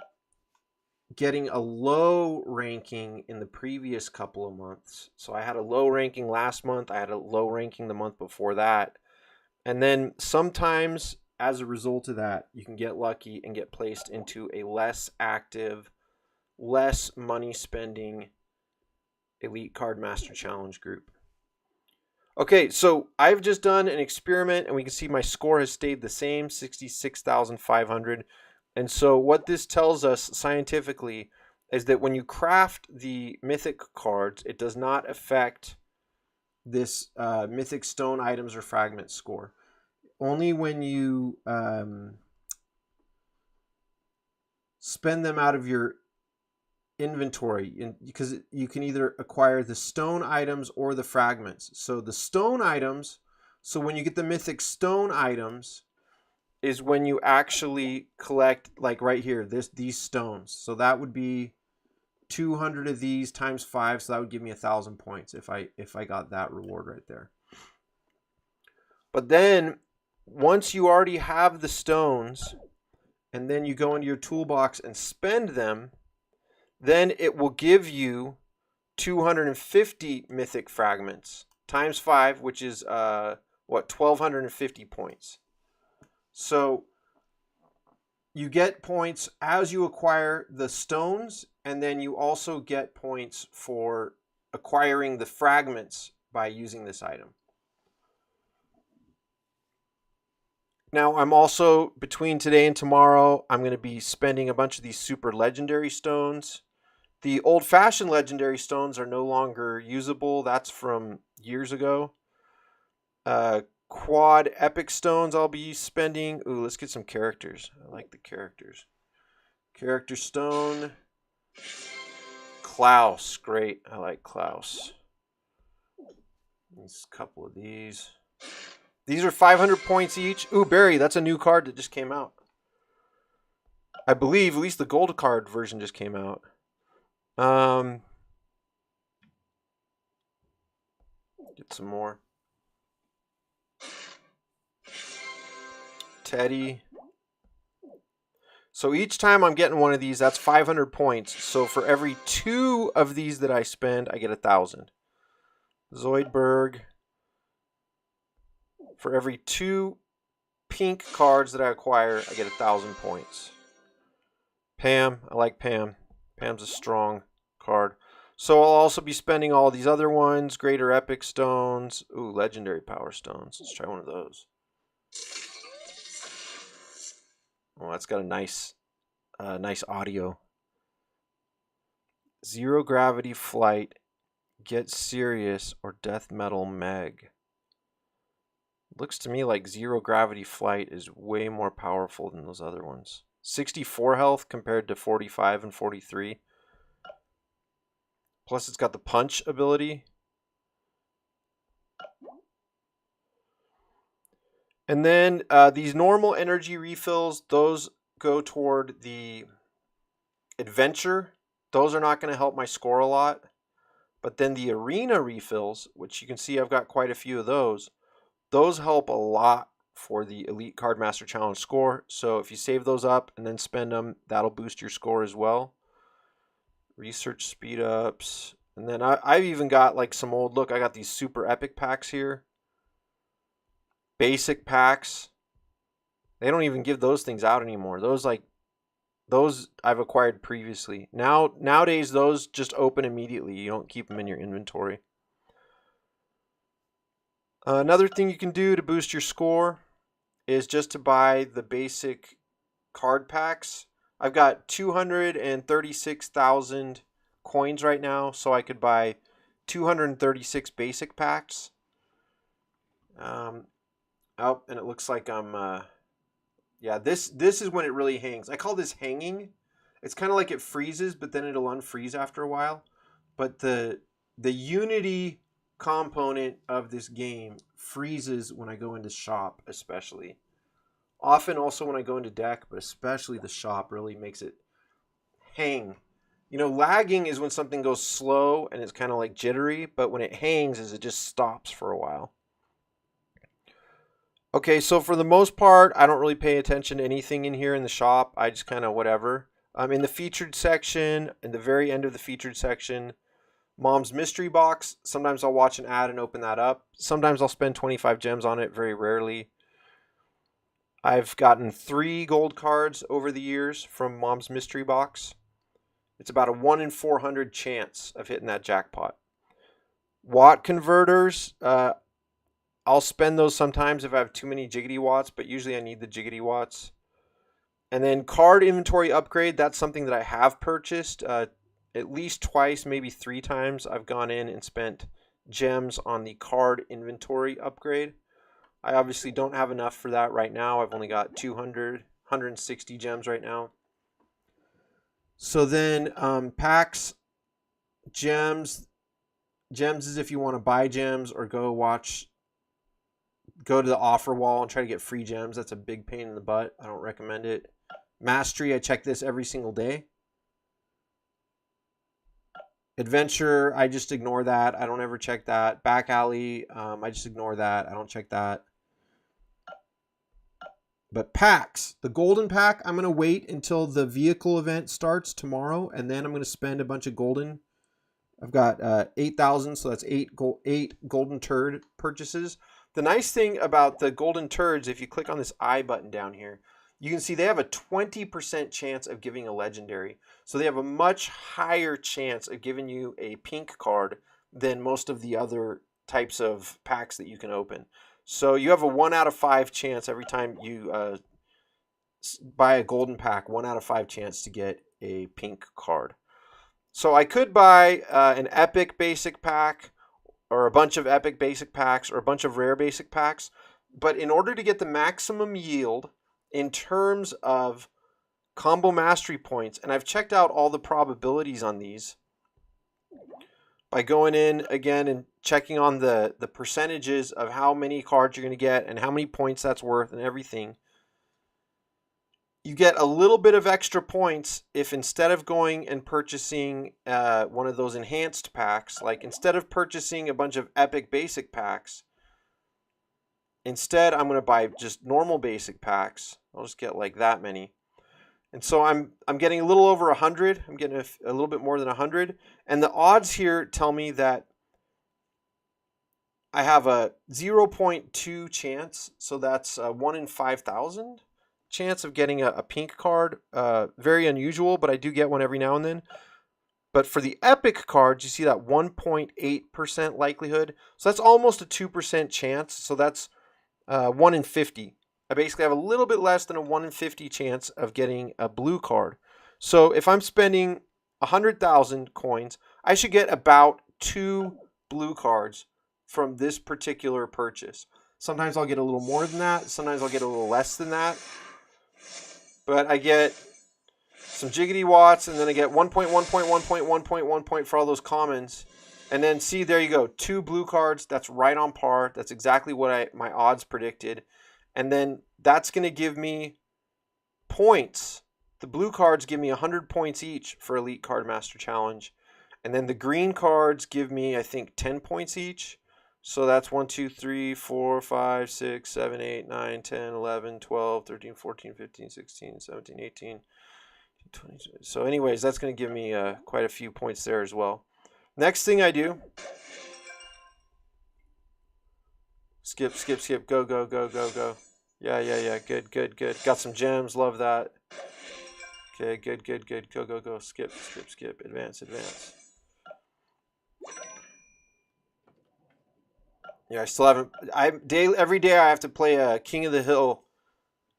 getting a low ranking in the previous couple of months. So I had a low ranking last month. I had a low ranking the month before that. And then sometimes as a result of that, you can get lucky and get placed into a less active, less money spending Elite Card Master Challenge group. Okay, so I've just done an experiment and we can see my score has stayed the same, 66,500. And so what this tells us scientifically is that when you craft the mythic cards, it does not affect this mythic stone items or fragment score. Only when you spend them out of your inventory, because you can either acquire the stone items or the fragments. So the stone items, so when you get the mythic stone items, is when you actually collect, like right here, these stones. So that would be 200 of these times 5, so that would give me 1,000 points if I got that reward right there. But then once you already have the stones and then you go into your toolbox and spend them, then it will give you 250 mythic fragments times 5, which is 1,250 points. So you get points as you acquire the stones, and then you also get points for acquiring the fragments by using this item. Now, I'm also, between today and tomorrow, I'm going to be spending a bunch of these super legendary stones. The old-fashioned legendary stones are no longer usable. That's from years ago. Quad epic stones I'll be spending. Ooh, let's get some characters. I like the characters. Character stone. Klaus. Great. I like Klaus. There's a couple of these. These are 500 points each. Ooh, Barry. That's a new card that just came out. I believe at least the gold card version just came out. Get some more. Teddy. So each time I'm getting one of these, that's 500 points. So for every 2 of these that I spend, I get 1,000. Zoidberg. For every 2 pink cards that I acquire, I get 1,000 points. Pam. I like Pam. Pam's a strong card. So I'll also be spending all these other ones, greater epic stones. Ooh, legendary power stones. Let's try one of those. Oh, that's got a nice audio. Zero gravity flight, get serious, or death metal meg. Looks to me like zero gravity flight is way more powerful than those other ones. 64 health compared to 45 and 43. Plus it's got the punch ability. And then these normal energy refills, those go toward the adventure. Those are not going to help my score a lot. But then the arena refills, which you can see I've got quite a few of those help a lot for the Elite Card Master Challenge score. So if you save those up and then spend them, that'll boost your score as well. Research speed ups. And then I've even got like some old, look, I got these super epic packs here. Basic packs. They don't even give those things out anymore. Those I've acquired previously. Nowadays those just open immediately. You don't keep them in your inventory. Another thing you can do to boost your score is just to buy the basic card packs. I've got 236,000 coins right now, so I could buy 236 basic packs. Oh, and it looks like I'm, yeah, this is when it really hangs. I call this hanging. It's kind of like it freezes, but then it'll unfreeze after a while. But the Unity component of this game freezes when I go into shop, especially. Often also when I go into deck, but especially the shop really makes it hang. You know, lagging is when something goes slow and it's kind of like jittery, but when it hangs is it just stops for a while. Okay, so for the most part, I don't really pay attention to anything in here in the shop. I just kind of whatever. In the featured section, in the very end of the featured section, Mom's Mystery Box. Sometimes I'll watch an ad and open that up. Sometimes I'll spend 25 gems on it, very rarely. I've gotten 3 gold cards over the years from Mom's Mystery Box. It's about a 1 in 400 chance of hitting that jackpot. Watt converters, I'll spend those sometimes if I have too many jiggity watts, but usually I need the jiggity watts. And then card inventory upgrade, that's something that I have purchased at least twice, maybe 3 times. I've gone in and spent gems on the card inventory upgrade. I obviously don't have enough for that right now. I've only got 160 gems right now. So then packs, gems. Gems is if you want to buy gems or go to the offer wall and try to get free gems. That's a big pain in the butt. I don't recommend it. Mastery, I check this every single day. Adventure, I just ignore that. I don't ever check that. Back alley, I just ignore that. I don't check that. But packs, the golden pack, I'm going to wait until the vehicle event starts tomorrow, and then I'm going to spend a bunch of golden. I've got 8,000, so that's 8 golden turd purchases. The nice thing about the golden turds, if you click on this I button down here, you can see they have a 20% chance of giving a legendary. So they have a much higher chance of giving you a pink card than most of the other types of packs that you can open. So you have a 1 out of 5 chance every time you buy a golden pack, 1 out of 5 chance to get a pink card. So I could buy an epic basic pack or a bunch of epic basic packs or a bunch of rare basic packs. But in order to get the maximum yield in terms of combo mastery points, and I've checked out all the probabilities on these by going in again and checking on the percentages of how many cards you're going to get and how many points that's worth and everything. You get a little bit of extra points if instead of going and purchasing one of those enhanced packs, like instead of purchasing a bunch of epic basic packs, instead I'm going to buy just normal basic packs. I'll just get like that many. And so I'm getting a little over 100. I'm getting a little bit more than 100. And the odds here tell me that I have a 0.2 chance. So that's 1 in 5,000 chance of getting a pink card. Very unusual, but I do get one every now and then. But for the epic cards, you see that 1.8% likelihood. So that's almost a 2% chance. So that's 1 in 50. I basically have a little bit less than a 1 in 50 chance of getting a blue card. So if I'm spending 100,000 coins, I should get about 2 blue cards from this particular purchase. Sometimes I'll get a little more than that. Sometimes I'll get a little less than that. But I get some jiggity watts, and then I get 1 point, 1 point, 1 point, 1 point, 1 point for all those commons. And then see, there you go, 2 blue cards. That's right on par. That's exactly what my odds predicted. And then that's going to give me points. The blue cards give me 100 points each for Elite Card Master Challenge. And then the green cards give me, I think, 10 points each. So that's 1, 2, 3, 4, 5, 6, 7, 8, 9, 10, 11, 12, 13, 14, 15, 16, 17, 18, 20. So anyways, that's going to give me quite a few points there as well. Next thing I do, skip, skip, skip, go, go, go, go, go. Yeah, yeah, yeah, good, good, good. Got some gems, love that. Okay, good, good, good, go, go, go, skip, skip, skip, advance, advance. Yeah, I still haven't. Every day I have to play a King of the Hill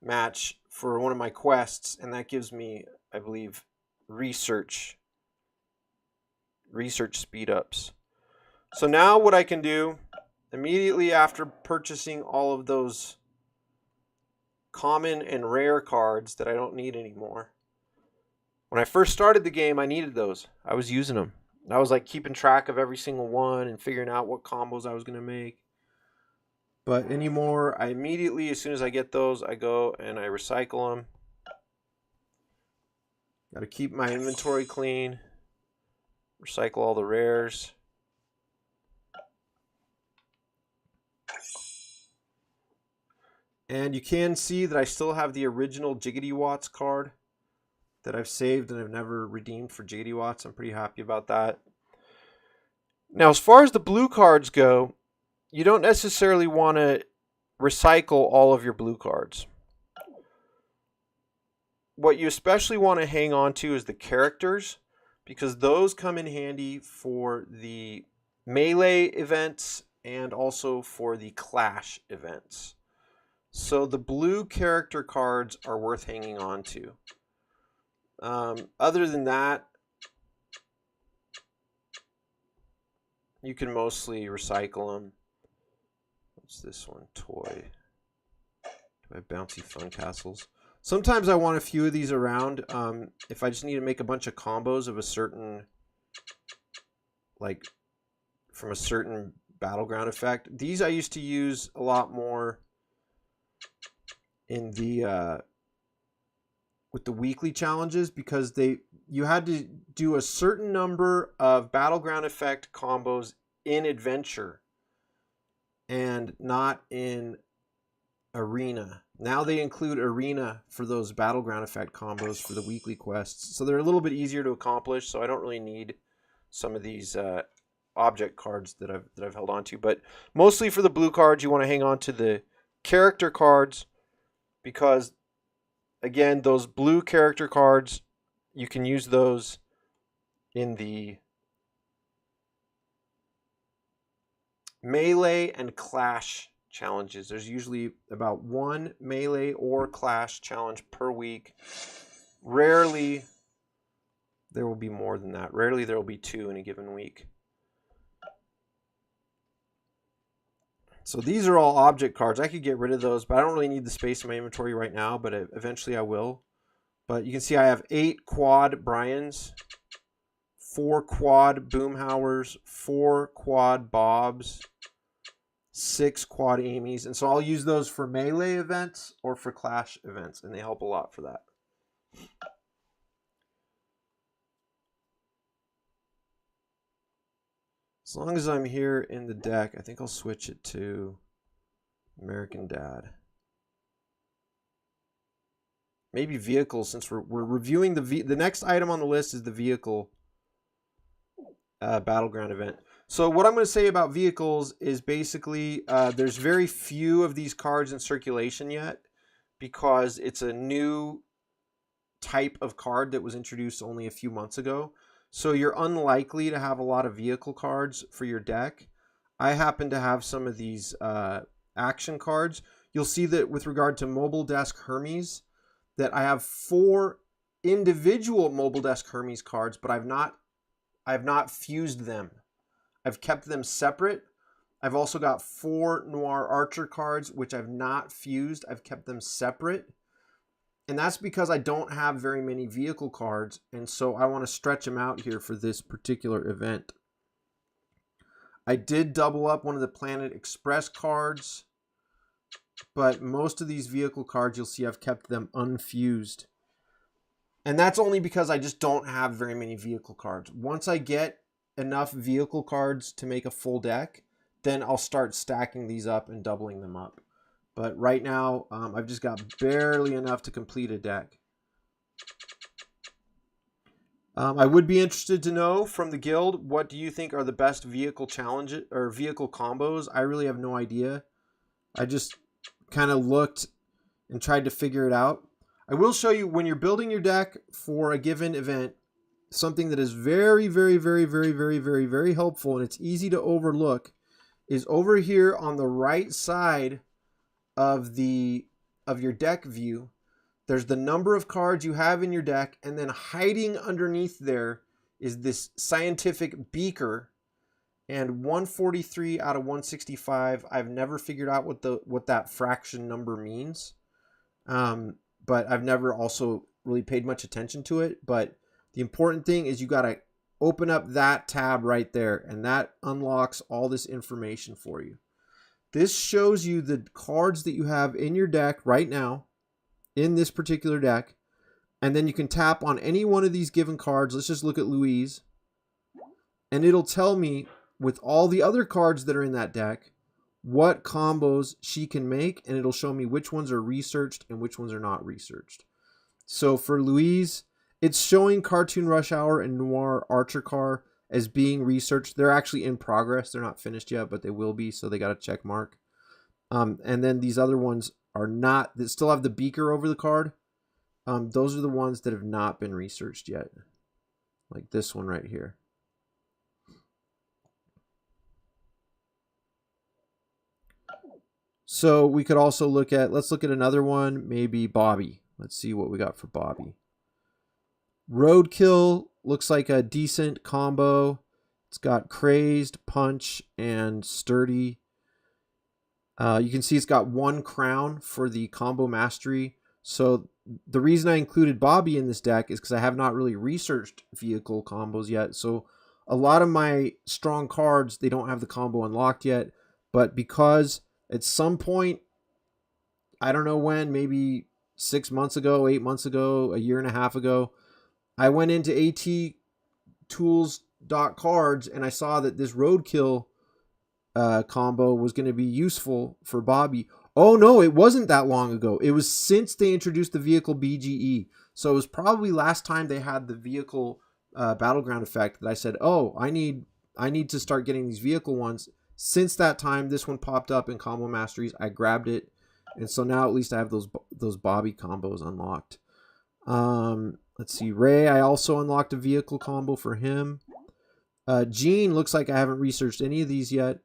match for one of my quests, and that gives me, I believe, research speed ups. So now what I can do immediately after purchasing all of those common and rare cards that I don't need anymore. When I first started the game, I needed those. I was using them. I was like keeping track of every single one and figuring out what combos I was going to make. But anymore, I immediately, as soon as I get those, I go and I recycle them. Got to keep my inventory clean. Recycle all the rares. And you can see that I still have the original Jiggity Watts card that I've saved and I've never redeemed for Jiggity Watts. I'm pretty happy about that. Now, as far as the blue cards go, you don't necessarily want to recycle all of your blue cards. What you especially want to hang on to is the characters, because those come in handy for the melee events and also for the clash events. So the blue character cards are worth hanging on to. Other than that, you can mostly recycle them. What's this one? Toy. Do I have bouncy fun castles? Sometimes I want a few of these around. If I just need to make a bunch of combos of a certain, like, from a certain battleground effect. These I used to use a lot more in the with the weekly challenges, because you had to do a certain number of battleground effect combos in adventure and not in arena. Now they include arena for those battleground effect combos for the weekly quests, so they're a little bit easier to accomplish. So I don't really need some of these object cards that I've held on to, but mostly for the blue cards, you want to hang on to the character cards, because again, those blue character cards, you can use those in the melee and clash challenges. There's usually about one melee or clash challenge per week. Rarely there will be more than that. Rarely there will be 2 in a given week. So these are all object cards. I could get rid of those, but I don't really need the space in my inventory right now, but eventually I will. But you can see I have 8 quad Bryans, 4 quad Boomhowers, 4 quad Bobs, 6 quad Amy's. And so I'll use those for melee events or for clash events, and they help a lot for that. As long as I'm here in the deck, I think I'll switch it to American Dad. Maybe vehicles, since we're reviewing the next item on the list is the vehicle battleground event. So what I'm going to say about vehicles is basically there's very few of these cards in circulation yet, because it's a new type of card that was introduced only a few months ago. So you're unlikely to have a lot of vehicle cards for your deck. I happen to have some of these action cards. You'll see that with regard to Mobile Desk Hermes, that I have 4 individual Mobile Desk Hermes cards, but I have not fused them. I've kept them separate. I've also got 4 Noir Archer cards, which I've not fused. I've kept them separate. And that's because I don't have very many vehicle cards, and so I want to stretch them out here for this particular event. I did double up one of the Planet Express cards, but most of these vehicle cards, you'll see I've kept them unfused. And that's only because I just don't have very many vehicle cards. Once I get enough vehicle cards to make a full deck, then I'll start stacking these up and doubling them up. But right now, I've just got barely enough to complete a deck. I would be interested to know from the guild, what do you think are the best vehicle challenges or vehicle combos? I really have no idea. I just kind of looked and tried to figure it out. I will show you when you're building your deck for a given event, something that is very, very, very, very, very, very, very helpful, and it's easy to overlook, is over here on the right side of your deck view. There's the number of cards you have in your deck, and then hiding underneath there is this scientific beaker, and 143 out of 165. I've never figured out what that fraction number means, but I've never also really paid much attention to it. But the important thing is you got to open up that tab right there, and that unlocks all this information for you. This shows you the cards that you have in your deck right now, in this particular deck, and then you can tap on any one of these given cards. Let's just look at Louise, and it'll tell me, with all the other cards that are in that deck, what combos she can make, and it'll show me which ones are researched and which ones are not researched. So for Louise, it's showing Cartoon Rush Hour and Noir Archer Car as being researched. They're actually in progress. They're not finished yet, but they will be, so they got a check mark. And then these other ones are not, that still have the beaker over the card. Those are the ones that have not been researched yet. Like this one right here. So we could also look at, let's look at another one, maybe Bobby. Let's see what we got for Bobby. Roadkill looks like a decent combo. It's got Krazed, Punch, and Sturdy. You can see it's got 1 crown for the combo mastery. So the reason I included Bobby in this deck is because I have not really researched vehicle combos yet. So a lot of my strong cards, they don't have the combo unlocked yet. But because at some point, I don't know when, maybe 6 months ago, 8 months ago, a year and a half ago, I went into ATtools.cards and I saw that this Roadkill combo was going to be useful for Bobby. Oh no, it wasn't that long ago. It was since they introduced the vehicle BGE. So it was probably last time they had the vehicle battleground effect that I said, oh, I need to start getting these vehicle ones. Since that time, this one popped up in combo masteries. I grabbed it, and so now at least I have those Bobby combos unlocked. Let's see, Ray, I also unlocked a vehicle combo for him. Gene, looks like I haven't researched any of these yet.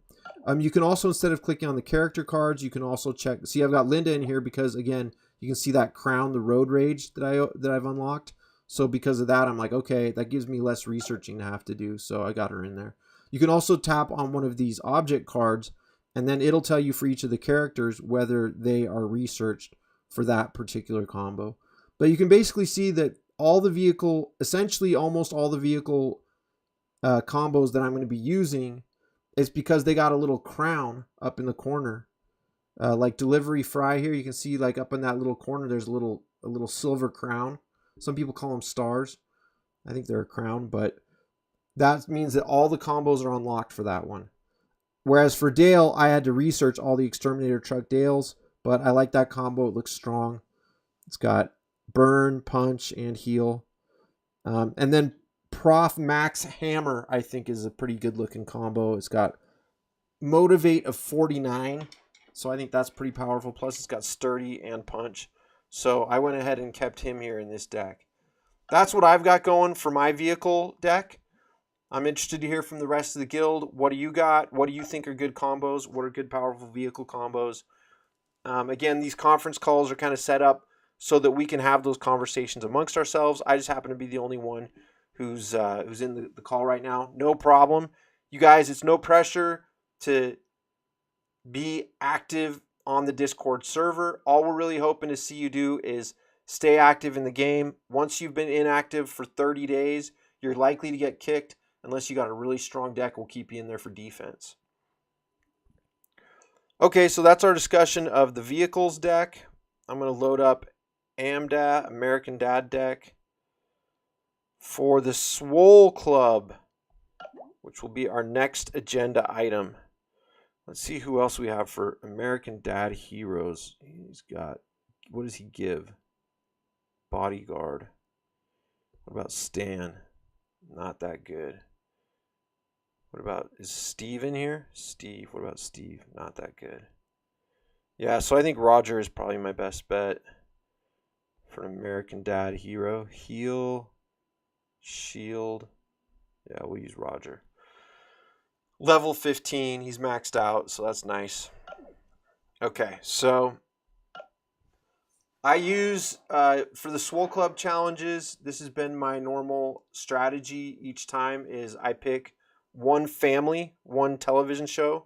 You can also, instead of clicking on the character cards, you can also check. See, I've got Linda in here because, again, you can see that crown, the Road Rage that I've unlocked. So because of that, I'm like, okay, that gives me less researching to have to do. So I got her in there. You can also tap on one of these object cards, and then it'll tell you for each of the characters whether they are researched for that particular combo. But you can basically see that all the vehicle, essentially almost all the vehicle combos that I'm going to be using is because they got a little crown up in the corner. Like Delivery Fry here, you can see like up in that little corner, there's a little silver crown. Some people call them stars. I think they're a crown, but that means that all the combos are unlocked for that one. Whereas for Dale, I had to research all the Exterminator Truck Dales, but I like that combo. It looks strong. It's got Burn, Punch, and Heal. And then Prof Max Hammer, I think, is a pretty good looking combo. It's got Motivate of 49, so I think that's pretty powerful. Plus, it's got Sturdy and Punch. So I went ahead and kept him here in this deck. that's what I've got going for my vehicle deck. I'm interested to hear from the rest of the guild. What do you got? What do you think are good combos? What are good powerful vehicle combos? Again, these conference calls are kind of set up so that we can have those conversations amongst ourselves. I just happen to be the only one who's in the call right now. No problem. You guys, it's no pressure to be active on the Discord server. All we're really hoping to see you do is stay active in the game. Once you've been inactive for 30 days, you're likely to get kicked. Unless you got a really strong deck, we'll keep you in there for defense. Okay, so that's our discussion of the vehicles deck. I'm going to load up AMDAD, American Dad deck, for the Swole Club, which will be our next agenda item. Let's see who else we have for American Dad heroes. He's got, what does he give? Bodyguard. What about Stan? Not that good. What about, is Steve in here? Steve, what about Steve? Not that good. Yeah, so I think Roger is probably my best bet for an American Dad hero. Heal, shield. Yeah, we'll use Roger. Level 15, he's maxed out, so that's nice. Okay, so I use, for the Swole Club challenges, this has been my normal strategy each time, is I pick one family, one television show,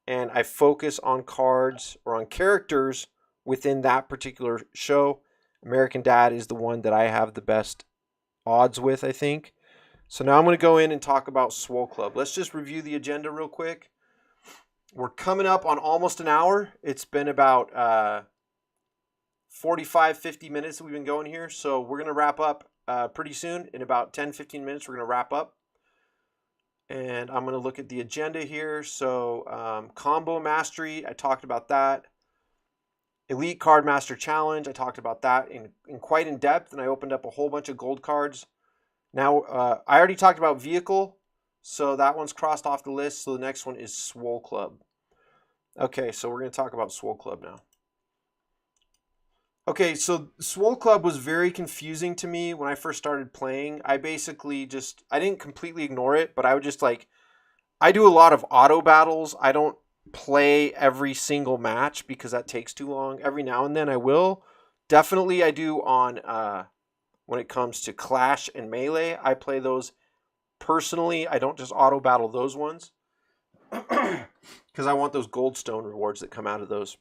and I focus on cards or on characters within that particular show. American Dad is the one that I have the best odds with, I think. So now I'm going to go in and talk about Swole Club. Let's just review the agenda real quick. We're coming up on almost an hour. It's been about 45, 50 minutes that we've been going here. So we're going to wrap up pretty soon. In about 10, 15 minutes, we're going to wrap up. And I'm going to look at the agenda here. So Combo Mastery, I talked about that. Elite Card Master Challenge, I talked about that in quite in depth. And I opened up a whole bunch of gold cards. Now, I already talked about Vehicle. So that one's crossed off the list. So the next one is Swole Club. Okay, so we're going to talk about Swole Club now. Okay, so Swole Club was very confusing to me when I first started playing. I basically I didn't completely ignore it, but I would just I do a lot of auto battles. I don't play every single match because that takes too long. Every now and then I will. Definitely I do on, when it comes to Clash and Melee. I play those personally. I don't just auto battle those ones because I want those gold stone rewards that come out of those.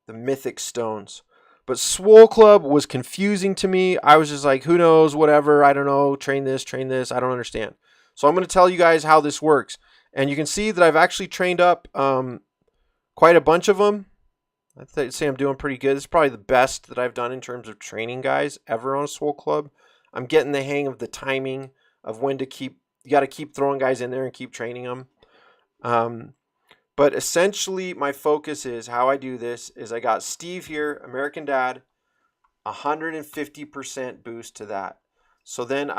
The mythic stones. But Swole Club was confusing to me. I was just like, who knows, whatever, I don't know, train this, I don't understand. So I'm going to tell you guys how this works. And you can see that I've actually trained up quite a bunch of them. I'd say I'm doing pretty good. This is probably the best that I've done in terms of training guys ever on a Swole Club. I'm getting the hang of the timing of when to you got to keep throwing guys in there and keep training them. But essentially, my focus is how I do this is I got Steve here, American Dad, 150% boost to that. So then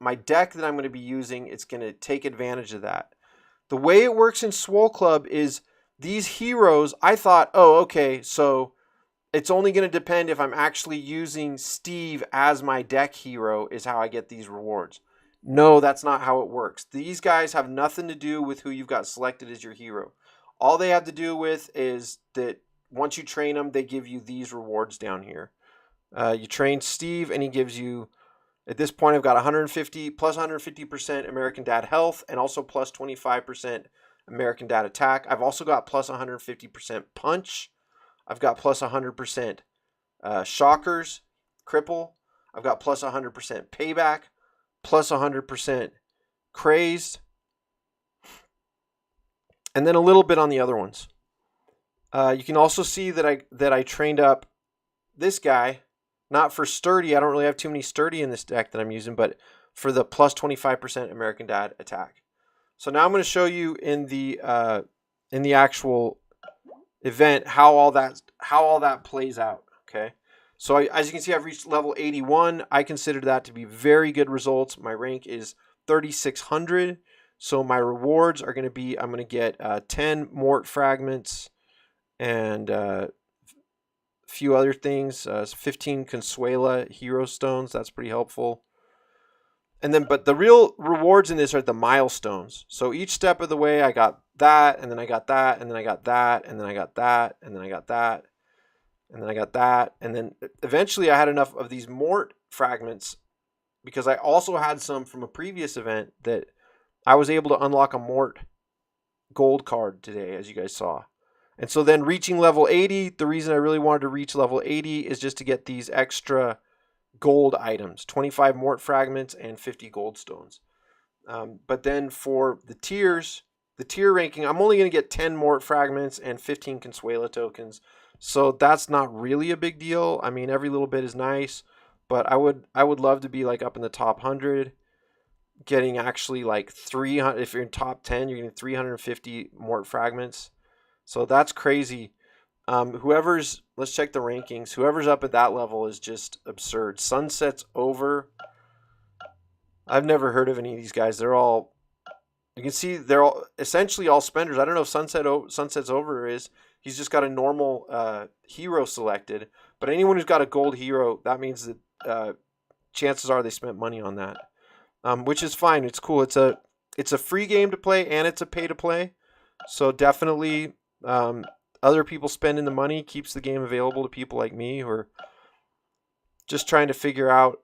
my deck that I'm going to be using, it's going to take advantage of that. The way it works in Swole Club is these heroes, I thought, oh, okay, so it's only going to depend if I'm actually using Steve as my deck hero is how I get these rewards. No, that's not how it works. These guys have nothing to do with who you've got selected as your hero. All they have to do with is that once you train them, they give you these rewards down here. You train Steve, and he gives you, at this point, I've got 150 plus 150% American Dad health, and also plus 25% American Dad attack. I've also got plus 150% punch. I've got plus 100% shockers, cripple. I've got plus 100% payback. Plus 100% Krazed, and then a little bit on the other ones. You can also see that I trained up this guy, not for sturdy. I don't really have too many sturdy in this deck that I'm using, but for the plus 25% American Dad attack. So now I'm going to show you in the actual event how all that plays out. Okay. So as you can see, I've reached level 81. I consider that to be very good results. My rank is 3,600. So my rewards are going to be, I'm going to get 10 Mort fragments and a few other things. 15 Consuela hero stones. That's pretty helpful. And then, but the real rewards in this are the milestones. So each step of the way, I got that, and then I got that, and then I got that, and then I got that, and then I got that, and then I got that. And then eventually I had enough of these mort fragments, because I also had some from a previous event, that I was able to unlock a mort gold card today, as you guys saw. And so then reaching level 80, the reason I really wanted to reach level 80 is just to get these extra gold items, 25 mort fragments and 50 gold stones. But then for the tiers, the tier ranking, I'm only going to get 10 mort fragments and 15 Consuela tokens. So that's not really a big deal. I mean, every little bit is nice, but I would love to be like up in the top 100, getting actually like 300. If you're in top 10, you're getting 350 mort fragments. So that's crazy. Let's check the rankings. Whoever's up at that level is just absurd. Sunset's Over. I've never heard of any of these guys. You can see they're all essentially all spenders. I don't know if Sunset's Over is. He's just got a normal hero selected. But anyone who's got a gold hero, that means that chances are they spent money on that, which is fine. It's cool. It's a free game to play and it's a pay to play. So definitely. Other people spending the money keeps the game available to people like me who are just trying to figure out.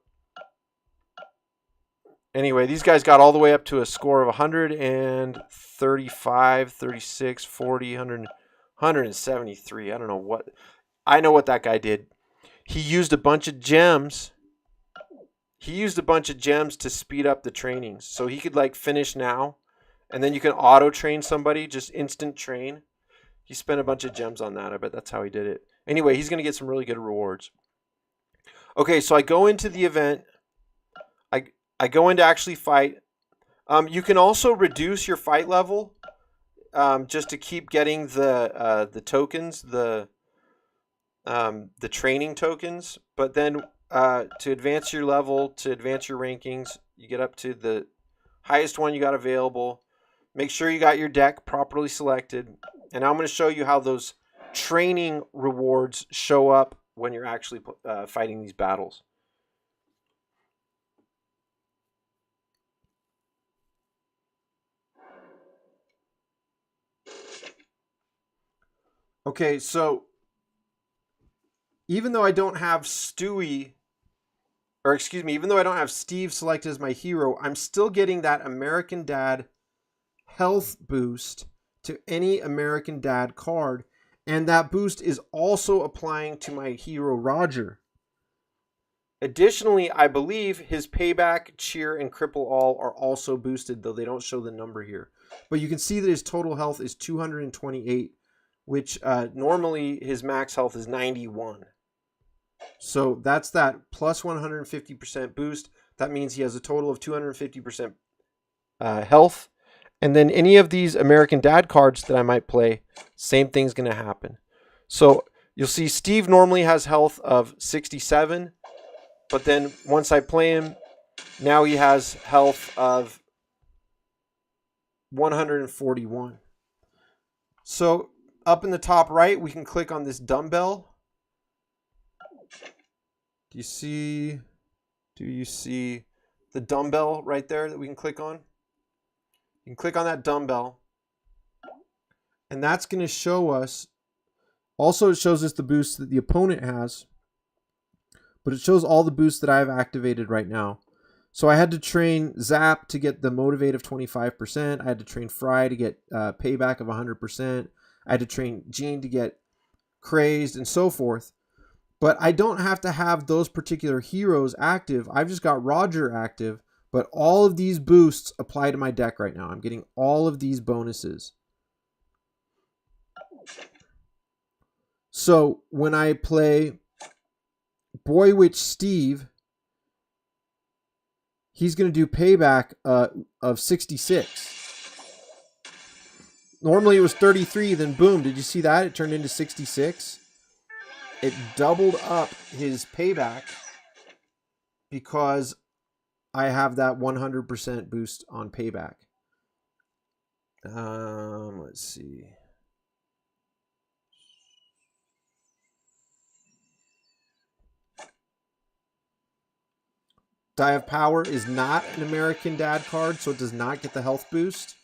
Anyway, these guys got all the way up to a score of 135, 36, 40, 100, 173. I don't know what. I know what that guy did. He used a bunch of gems. He used a bunch of gems to speed up the trainings. So he could like finish now. And then you can auto train somebody, just instant train. He spent a bunch of gems on that. I bet that's how he did it. Anyway, he's going to get some really good rewards. Okay, so I go into the event. I go in to actually fight. You can also reduce your fight level just to keep getting the tokens, the training tokens. But then to advance your level, to advance your rankings, you get up to the highest one you got available. Make sure you got your deck properly selected. And I'm going to show you how those training rewards show up when you're actually fighting these battles. Okay, so even though I don't have even though I don't have Steve selected as my hero, I'm still getting that American Dad health boost to any American Dad card, and that boost is also applying to my hero Roger. Additionally, I believe his Payback, Cheer, and Cripple All are also boosted, though they don't show the number here. But you can see that his total health is 228, which normally his max health is 91. So that's that plus 150% boost. That means he has a total of 250% health. And then any of these American Dad cards that I might play, same thing's going to happen. So you'll see Steve normally has health of 67, but then once I play him, now he has health of 141. So up in the top right, we can click on this dumbbell. Do you see the dumbbell right there that we can click on? You can click on that dumbbell, and that's going to show us. Also, it shows us the boosts that the opponent has, but it shows all the boosts that I have activated right now. So I had to train Zap to get the Motivate of 25%. I had to train Fry to get Payback of 100%. I had to train Gene to get Krazed and so forth. But I don't have to have those particular heroes active. I've just got Roger active. But all of these boosts apply to my deck right now. I'm getting all of these bonuses. So when I play Boy Witch Steve, he's going to do Payback of 66. Normally it was 33, then boom, did you see that? It turned into 66. It doubled up his Payback because I have that 100% boost on Payback. Let's see. Die of Power is not an American Dad card, so it does not get the health boost.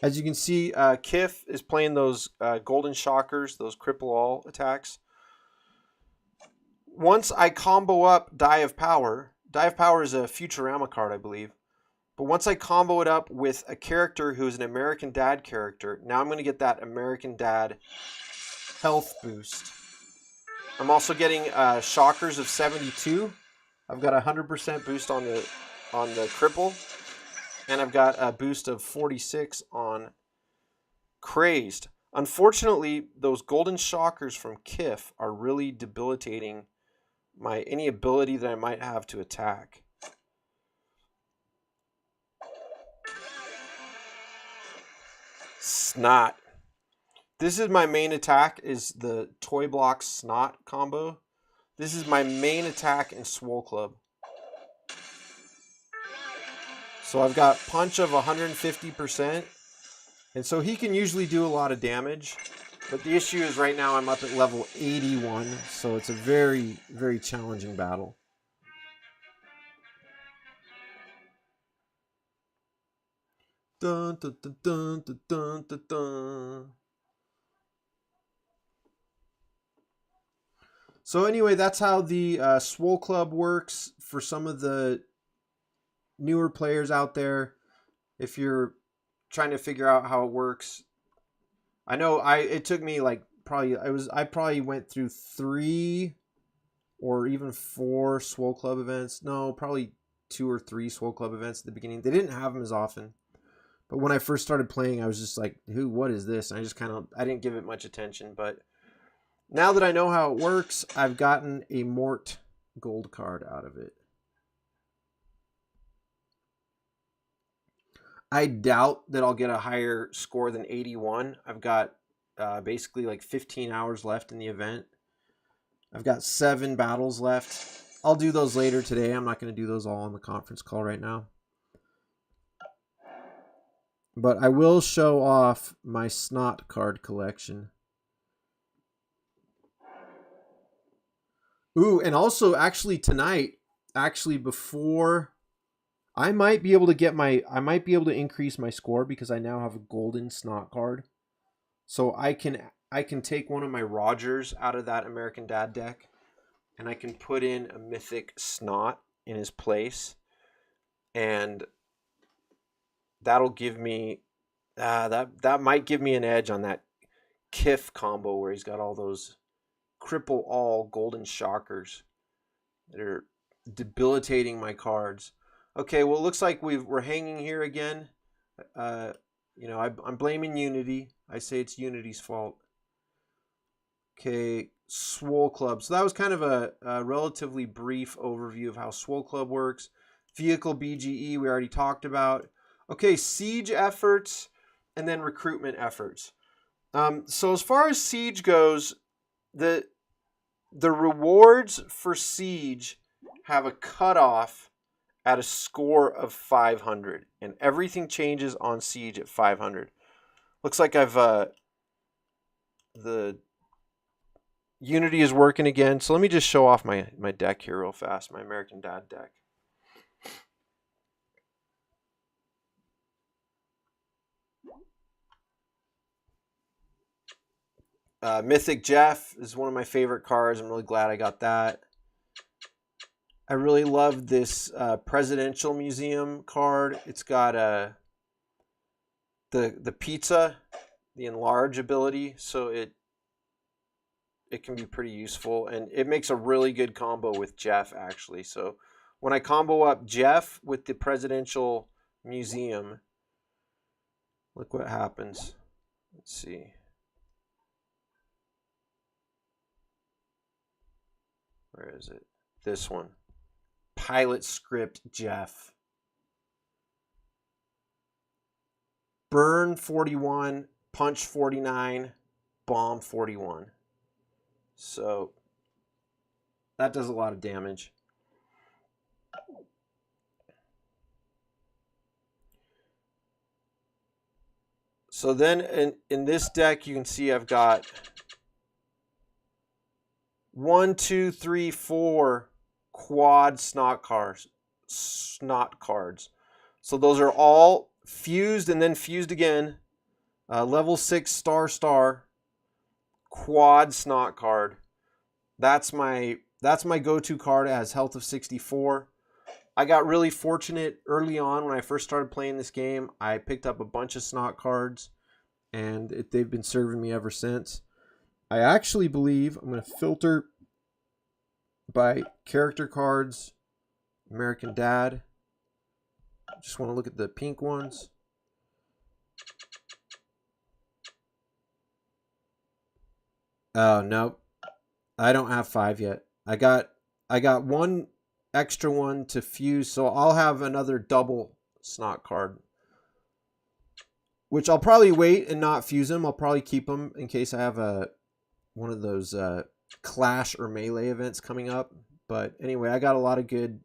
As you can see, Kif is playing those Golden Shockers, those cripple all attacks. Once I combo up Die of Power is a Futurama card, I believe. But once I combo it up with a character who's an American Dad character, now I'm going to get that American Dad health boost. I'm also getting Shockers of 72. I've got a 100% boost on the cripple, and I've got a boost of 46 on Krazed. Unfortunately, those Golden Shockers from Kif are really debilitating any ability that I might have to attack. Snot. This is my main attack, is the Toy Block Snot combo. This is my main attack in Swole Club. So I've got punch of 150%. And so he can usually do a lot of damage. But the issue is right now I'm up at level 81. So it's a very, very challenging battle. Dun, dun, dun, dun, dun, dun, dun, dun. So anyway, that's how the Swole Club works for some of the newer players out there. If you're trying to figure out how it works, I know it took me like I probably went through 3 or even 4 Swole Club events. No, probably 2 or 3 Swole Club events at the beginning. They didn't have them as often. But when I first started playing, I was just like, what is this? And I didn't give it much attention. But now that I know how it works, I've gotten a Mort gold card out of it. I doubt that I'll get a higher score than 81. I've got basically like 15 hours left in the event. I've got 7 battles left. I'll do those later today. I'm not going to do those all on the conference call right now. But I will show off my Snot card collection. Ooh, and also actually tonight, before I might be able to increase my score because I now have a golden Snot card. So I can take one of my Rogers out of that American Dad deck and I can put in a mythic Snot in his place. And that'll give me that might give me an edge on that Kif combo where he's got all those cripple all Golden Shockers that are debilitating my cards. Okay, well, it looks like we're hanging here again. I'm blaming Unity. I say it's Unity's fault. Okay, Swole Club. So that was kind of a relatively brief overview of how Swole Club works. Vehicle BGE we already talked about. Okay, siege efforts and then recruitment efforts. So as far as siege goes, the rewards for siege have a cutoff at a score of 500, and everything changes on siege at 500. Looks like the Unity is working again. So let me just show off my deck here real fast, my American Dad deck. Mythic Jeff is one of my favorite cards. I'm really glad I got that. I really love this Presidential Museum card. It's got the pizza, the enlarge ability, so it can be pretty useful, and it makes a really good combo with Jeff actually. So when I combo up Jeff with the Presidential Museum, look what happens. Let's see. Where is it? This one. Pilot Script Jeff. Burn 41, punch 49, bomb 41. So that does a lot of damage. So then in this deck, you can see I've got 1, 2, 3, 4 quad snot cards. So those are all fused and then fused again. Level 6 star quad snot card. That's my go-to card. It has health of 64. I got really fortunate early on when I first started playing this game. I picked up a bunch of snot cards, and they've been serving me ever since. I actually believe I'm going to filter by character cards, American Dad. Just want to look at the pink ones. Oh, no. I don't have 5 yet. I got one extra one to fuse, so I'll have another double snot card, which I'll probably wait and not fuse them. I'll probably keep them in case I have one of those clash or melee events coming up. But anyway, I got a lot of good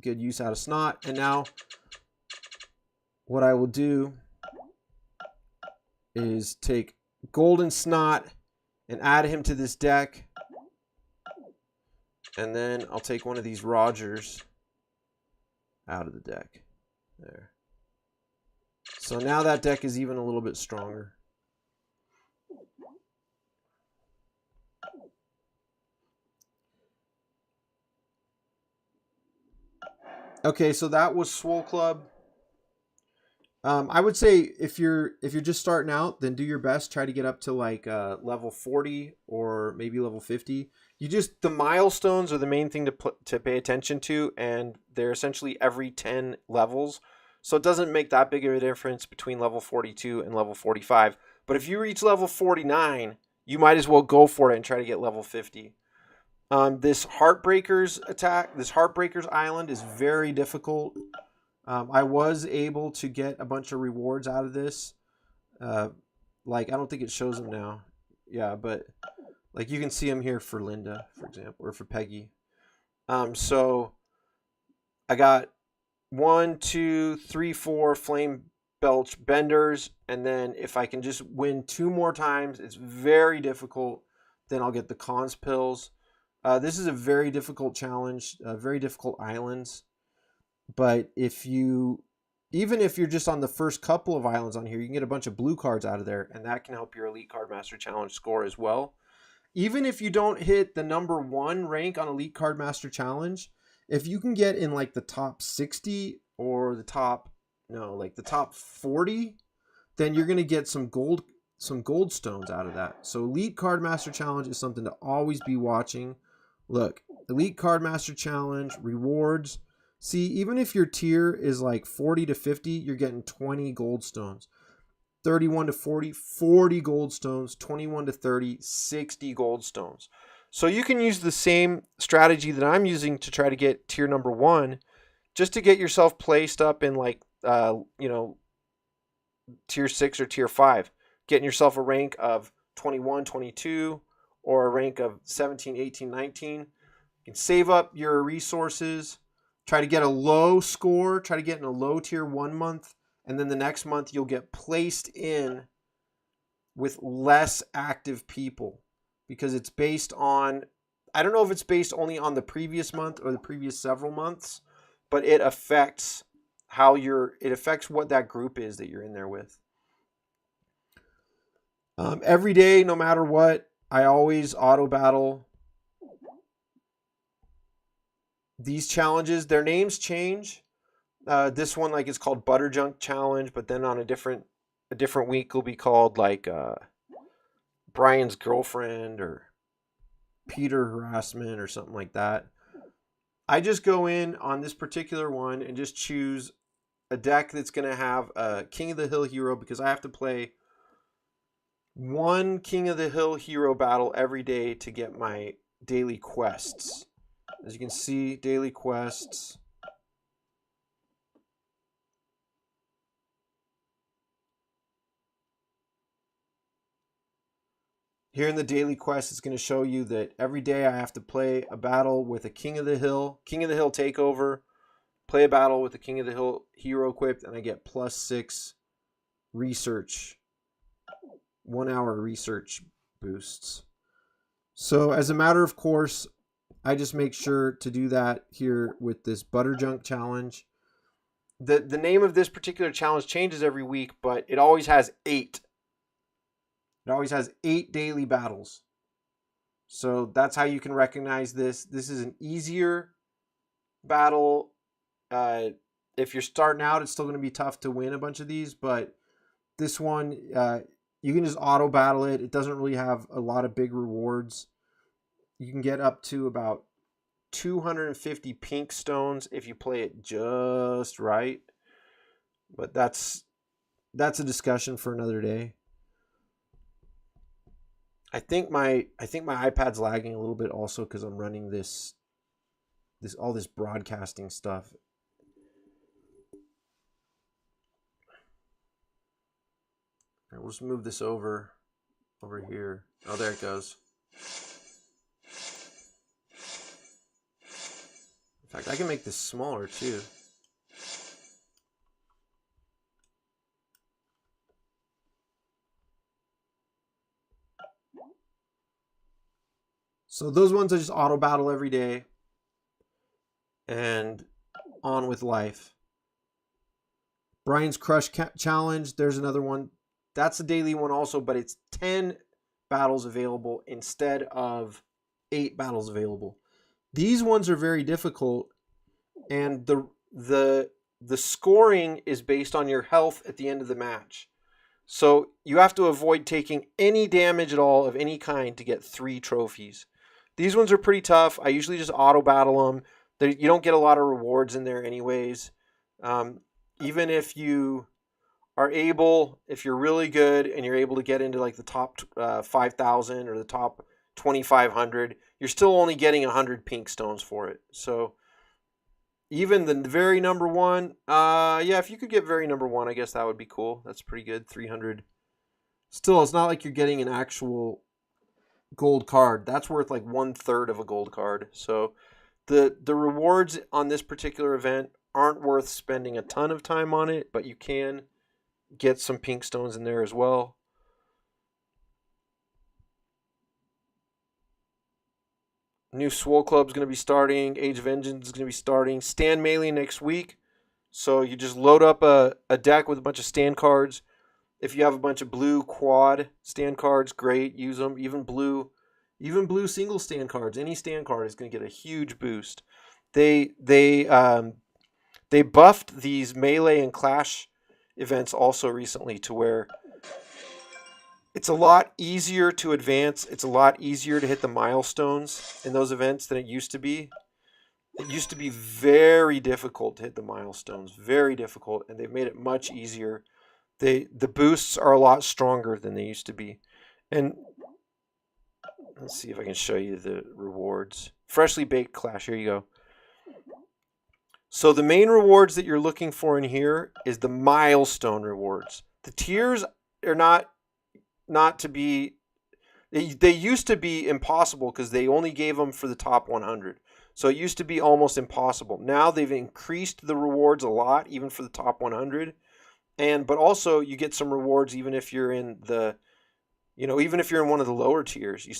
use out of snot, and now what I will do is take Golden Snot and add him to this deck. And then I'll take one of these Rogers out of the deck. There. So now that deck is even a little bit stronger. Okay, so that was Swole Club. I would say if you're just starting out, then do your best. Try to get up to like level 40 or maybe level 50. The milestones are the main thing to pay attention to, and they're essentially every 10 levels. So it doesn't make that big of a difference between level 42 and level 45. But if you reach level 49, you might as well go for it and try to get level 50. This Heartbreakers Island is very difficult. I was able to get a bunch of rewards out of this. Like, I don't think it shows them now. Yeah, but like you can see them here for Linda, for example, or for Peggy. So I got 1, 2, 3, 4 Flame Belch Benders, and then if I can just win 2 more times, it's very difficult. Then I'll get the Cons Pills. This is a very difficult challenge, very difficult islands. But even if you're just on the first couple of islands on here, you can get a bunch of blue cards out of there, and that can help your Elite Card Master Challenge score as well. Even if you don't hit the number 1 rank on Elite Card Master Challenge, if you can get in like the top 60 or the top 40, then you're going to get some gold stones out of that. So Elite Card Master Challenge is something to always be watching. Look, Elite Card Master Challenge, rewards. See, even if your tier is like 40 to 50, you're getting 20 gold stones. 31 to 40, 40 gold stones. 21 to 30, 60 gold stones. So you can use the same strategy that I'm using to try to get tier number 1, just to get yourself placed up in like, tier 6 or tier 5. Getting yourself a rank of 21, 22, or a rank of 17, 18, 19. You can save up your resources. Try to get a low score. Try to get in a low tier 1 month. And then the next month you'll get placed in with less active people. Because it's based on, I don't know if it's based only on the previous month or the previous several months. But it affects what that group is that you're in there with. Every day, no matter what, I always auto battle these challenges. Their names change. This one, like, it's called Butter Junk Challenge, but then on a different week will be called like Brian's Girlfriend or Peter Harassment or something like that. I just go in on this particular one and just choose a deck that's going to have a King of the Hill hero, because I have to play 1 King of the Hill hero battle every day to get my daily quests. As you can see, daily quests. Here in the daily quest, it's going to show you that every day I have to play a battle with a King of the Hill takeover, play a battle with the King of the Hill hero equipped, and I get +6 research, 1 hour research boosts. So as a matter of course, I just make sure to do that here with this butter junk challenge. The name of this particular challenge changes every week, but it always has 8. It always has 8 daily battles. So that's how you can recognize this. This is an easier battle. If you're starting out, it's still going to be tough to win a bunch of these, but this one, you can just auto battle it. It doesn't really have a lot of big rewards. You can get up to about 250 pink stones if you play it just right. But that's a discussion for another day. I think my iPad's lagging a little bit also because I'm running this all this broadcasting stuff. All right, we'll just move this over here. Oh, there it goes. In fact, I can make this smaller too. So those ones I just auto battle every day and on with life. Brian's Crush Challenge, there's another one. That's a daily one also, but it's 10 battles available instead of 8 battles available. These ones are very difficult, and the scoring is based on your health at the end of the match. So you have to avoid taking any damage at all of any kind to get 3 trophies. These ones are pretty tough. I usually just auto battle them. You don't get a lot of rewards in there anyways. Even if you are able, if you're really good and you're able to get into like the top 5,000 or the top 2,500, you're still only getting 100 pink stones for it. So even the very number one, yeah, if you could get very number one, I guess that would be cool. That's pretty good, 300. Still, it's not like you're getting an actual gold card. That's worth like 1/3 of a gold card. So the rewards on this particular event aren't worth spending a ton of time on it, but you can get some pink stones in there as well. New Swole Club is going to be starting. Age of Vengeance is going to be starting. Stand melee next week. So you just load up a deck with a bunch of stand cards. If you have a bunch of blue quad stand cards, great. Use them. Even blue single stand cards. Any stand card is going to get a huge boost. They buffed these melee and clash events also recently to where it's a lot easier to advance. It's a lot easier to hit the milestones in those events than it used to be. It used to be very difficult to hit the milestones, very difficult, and they've made it much easier. The boosts are a lot stronger than they used to be. And let's see if I can show you the rewards. Freshly baked clash, here you go. So the main rewards that you're looking for in here is the milestone rewards. The tiers are not to be, they used to be impossible because they only gave them for the top 100. So it used to be almost impossible. Now they've increased the rewards a lot, even for the top 100. But also you get some rewards even if you're in the, even if you're in one of the lower tiers, you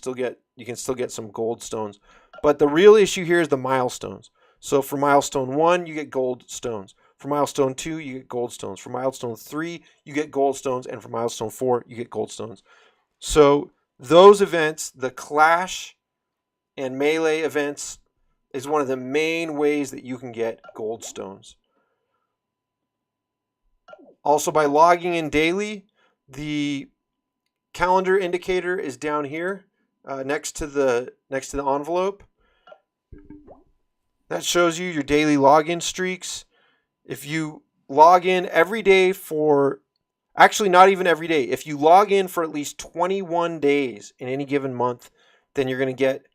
can still get some gold stones. But the real issue here is the milestones. So for milestone 1, you get gold stones. For milestone 2, you get gold stones. For milestone 3, you get gold stones. And for milestone 4, you get gold stones. So those events, the clash and melee events, is one of the main ways that you can get gold stones. Also, by logging in daily, the calendar indicator is down here next to the envelope. That shows you your daily login streaks. If you log in every day actually not even every day, if you log in for at least 21 days in any given month, then you're going to get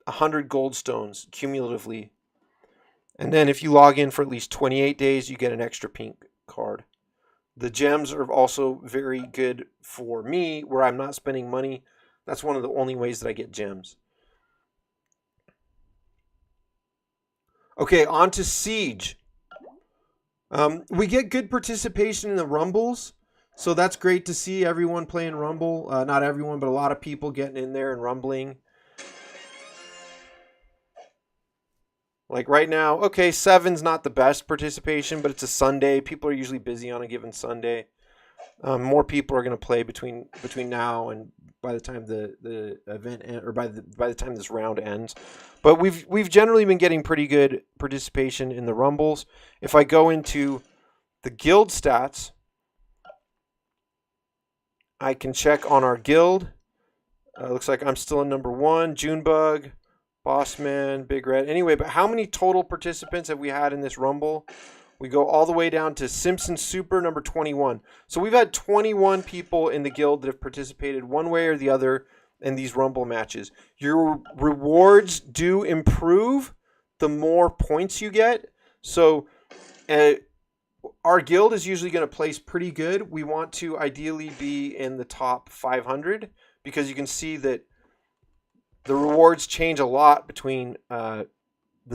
100 gold stones cumulatively. And then if you log in for at least 28 days, you get an extra pink card. The gems are also very good for me where I'm not spending money. That's one of the only ways that I get gems. Okay, on to Siege. We get good participation in the Rumbles, so that's great to see everyone playing Rumble. Not everyone, but a lot of people getting in there and rumbling. Like right now, okay, 7's not the best participation, but it's a Sunday. People are usually busy on a given Sunday. More people are going to play between now and by the time the event or by the time this round ends. But we've generally been getting pretty good participation in the rumbles. If I go into the guild stats, I can check on our guild. Looks like I'm still in number 1, Junebug, Bossman, Big Red. Anyway, but how many total participants have we had in this rumble? We go all the way down to Simpson Super number 21. So we've had 21 people in the guild that have participated one way or the other in these rumble matches. Your rewards do improve the more points you get. So our guild is usually going to place pretty good. We want to ideally be in the top 500 because you can see that the rewards change a lot between the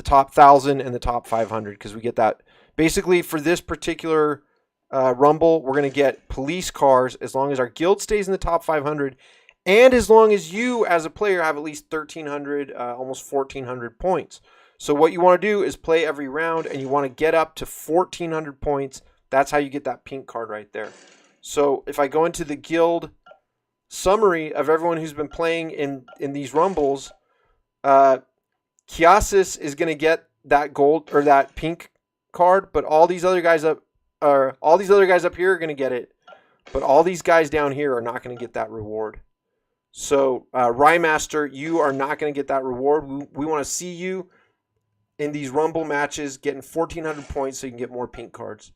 top 1,000 and the top 500 because we get that. Basically, for this particular rumble, we're going to get police cars as long as our guild stays in the top 500 and as long as you, as a player, have at least 1,300, almost 1,400 points. So what you want to do is play every round, and you want to get up to 1,400 points. That's how you get that pink card right there. So if I go into the guild summary of everyone who's been playing in these rumbles, Kiasis is going to get that gold or that pink card, but all these other guys up here are going to get it, but all these guys down here are not going to get that reward. So Rymaster, you are not going to get that reward. We want to see you in these rumble matches getting 1,400 points so you can get more pink cards.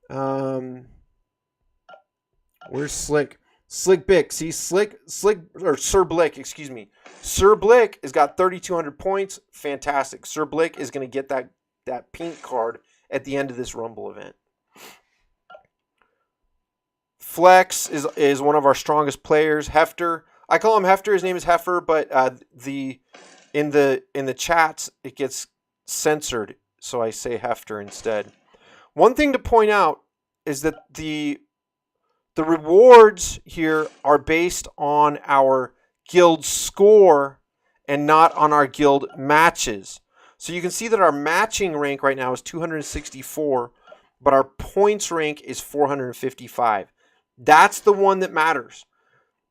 Where's Slick? Slick Bick. See, Slick, or Sir Blick, excuse me. Sir Blick has got 3,200 points. Fantastic. Sir Blick is going to get that pink card at the end of this rumble event. Flex is one of our strongest players. Hefter, I call him Hefter. His name is Heifer, but in the chats it gets censored, so I say Hefter instead. One thing to point out is that the rewards here are based on our guild score and not on our guild matches. So you can see that our matching rank right now is 264, but our points rank is 455. That's the one that matters.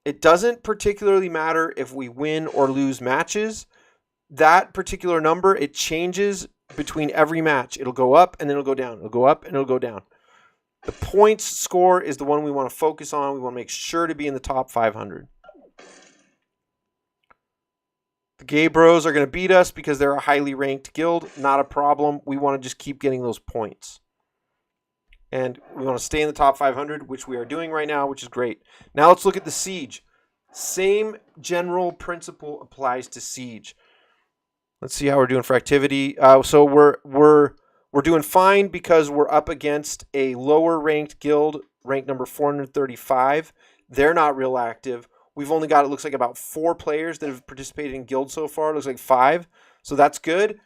It doesn't particularly matter if we win or lose matches. That particular number, it changes between every match. It'll go up and then it'll go down. It'll go up and it'll go down. The points score is the one we want to focus on. We want to make sure to be in the top 500. The Gay Bros are going to beat us because they're a highly ranked guild. Not a problem. We want to just keep getting those points. And we want to stay in the top 500, which we are doing right now, which is great. Now let's look at the Siege. Same general principle applies to Siege. Let's see how we're doing for activity. So we're doing fine because we're up against a lower ranked guild, ranked number 435. They're not real active. We've only got, it looks like, about 4 players that have participated in guild so far. It looks like 5. So that's good.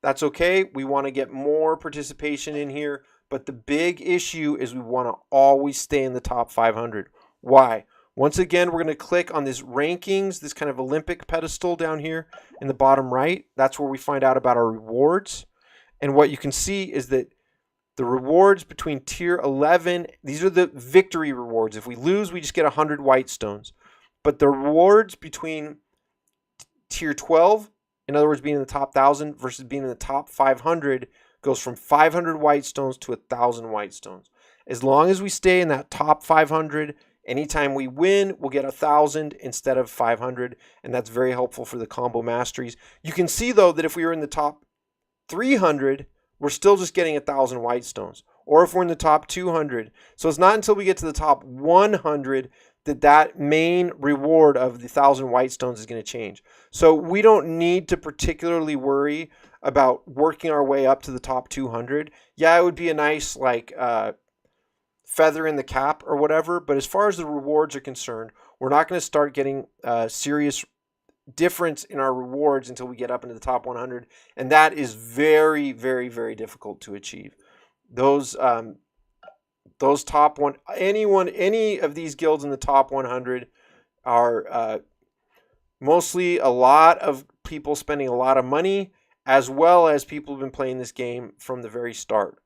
That's okay. We want to get more participation in here. But the big issue is we want to always stay in the top 500. Why? Once again, we're going to click on this rankings, this kind of Olympic pedestal down here in the bottom right. That's where we find out about our rewards. And what you can see is that the rewards between tier 11, these are the victory rewards. If we lose, we just get 100 white stones. But the rewards between tier 12, in other words, being in the top 1,000 versus being in the top 500, goes from 500 white stones to 1,000 white stones. As long as we stay in that top 500, anytime we win, we'll get 1,000 instead of 500, and that's very helpful for the combo masteries. You can see, though, that if we were in the top 300, we're still just getting 1,000 white stones. Or if we're in the top 200. So it's not until we get to the top 100 that main reward of the 1,000 white stones is going to change. So we don't need to particularly worry about working our way up to the top 200. Yeah, it would be a nice feather in the cap or whatever, but as far as the rewards are concerned, we're not going to start getting serious difference in our rewards until we get up into the top 100, and that is very, very, very difficult to achieve. Those top one, any of these guilds in the top 100 are mostly a lot of people spending a lot of money as well as people who've been playing this game from the very start.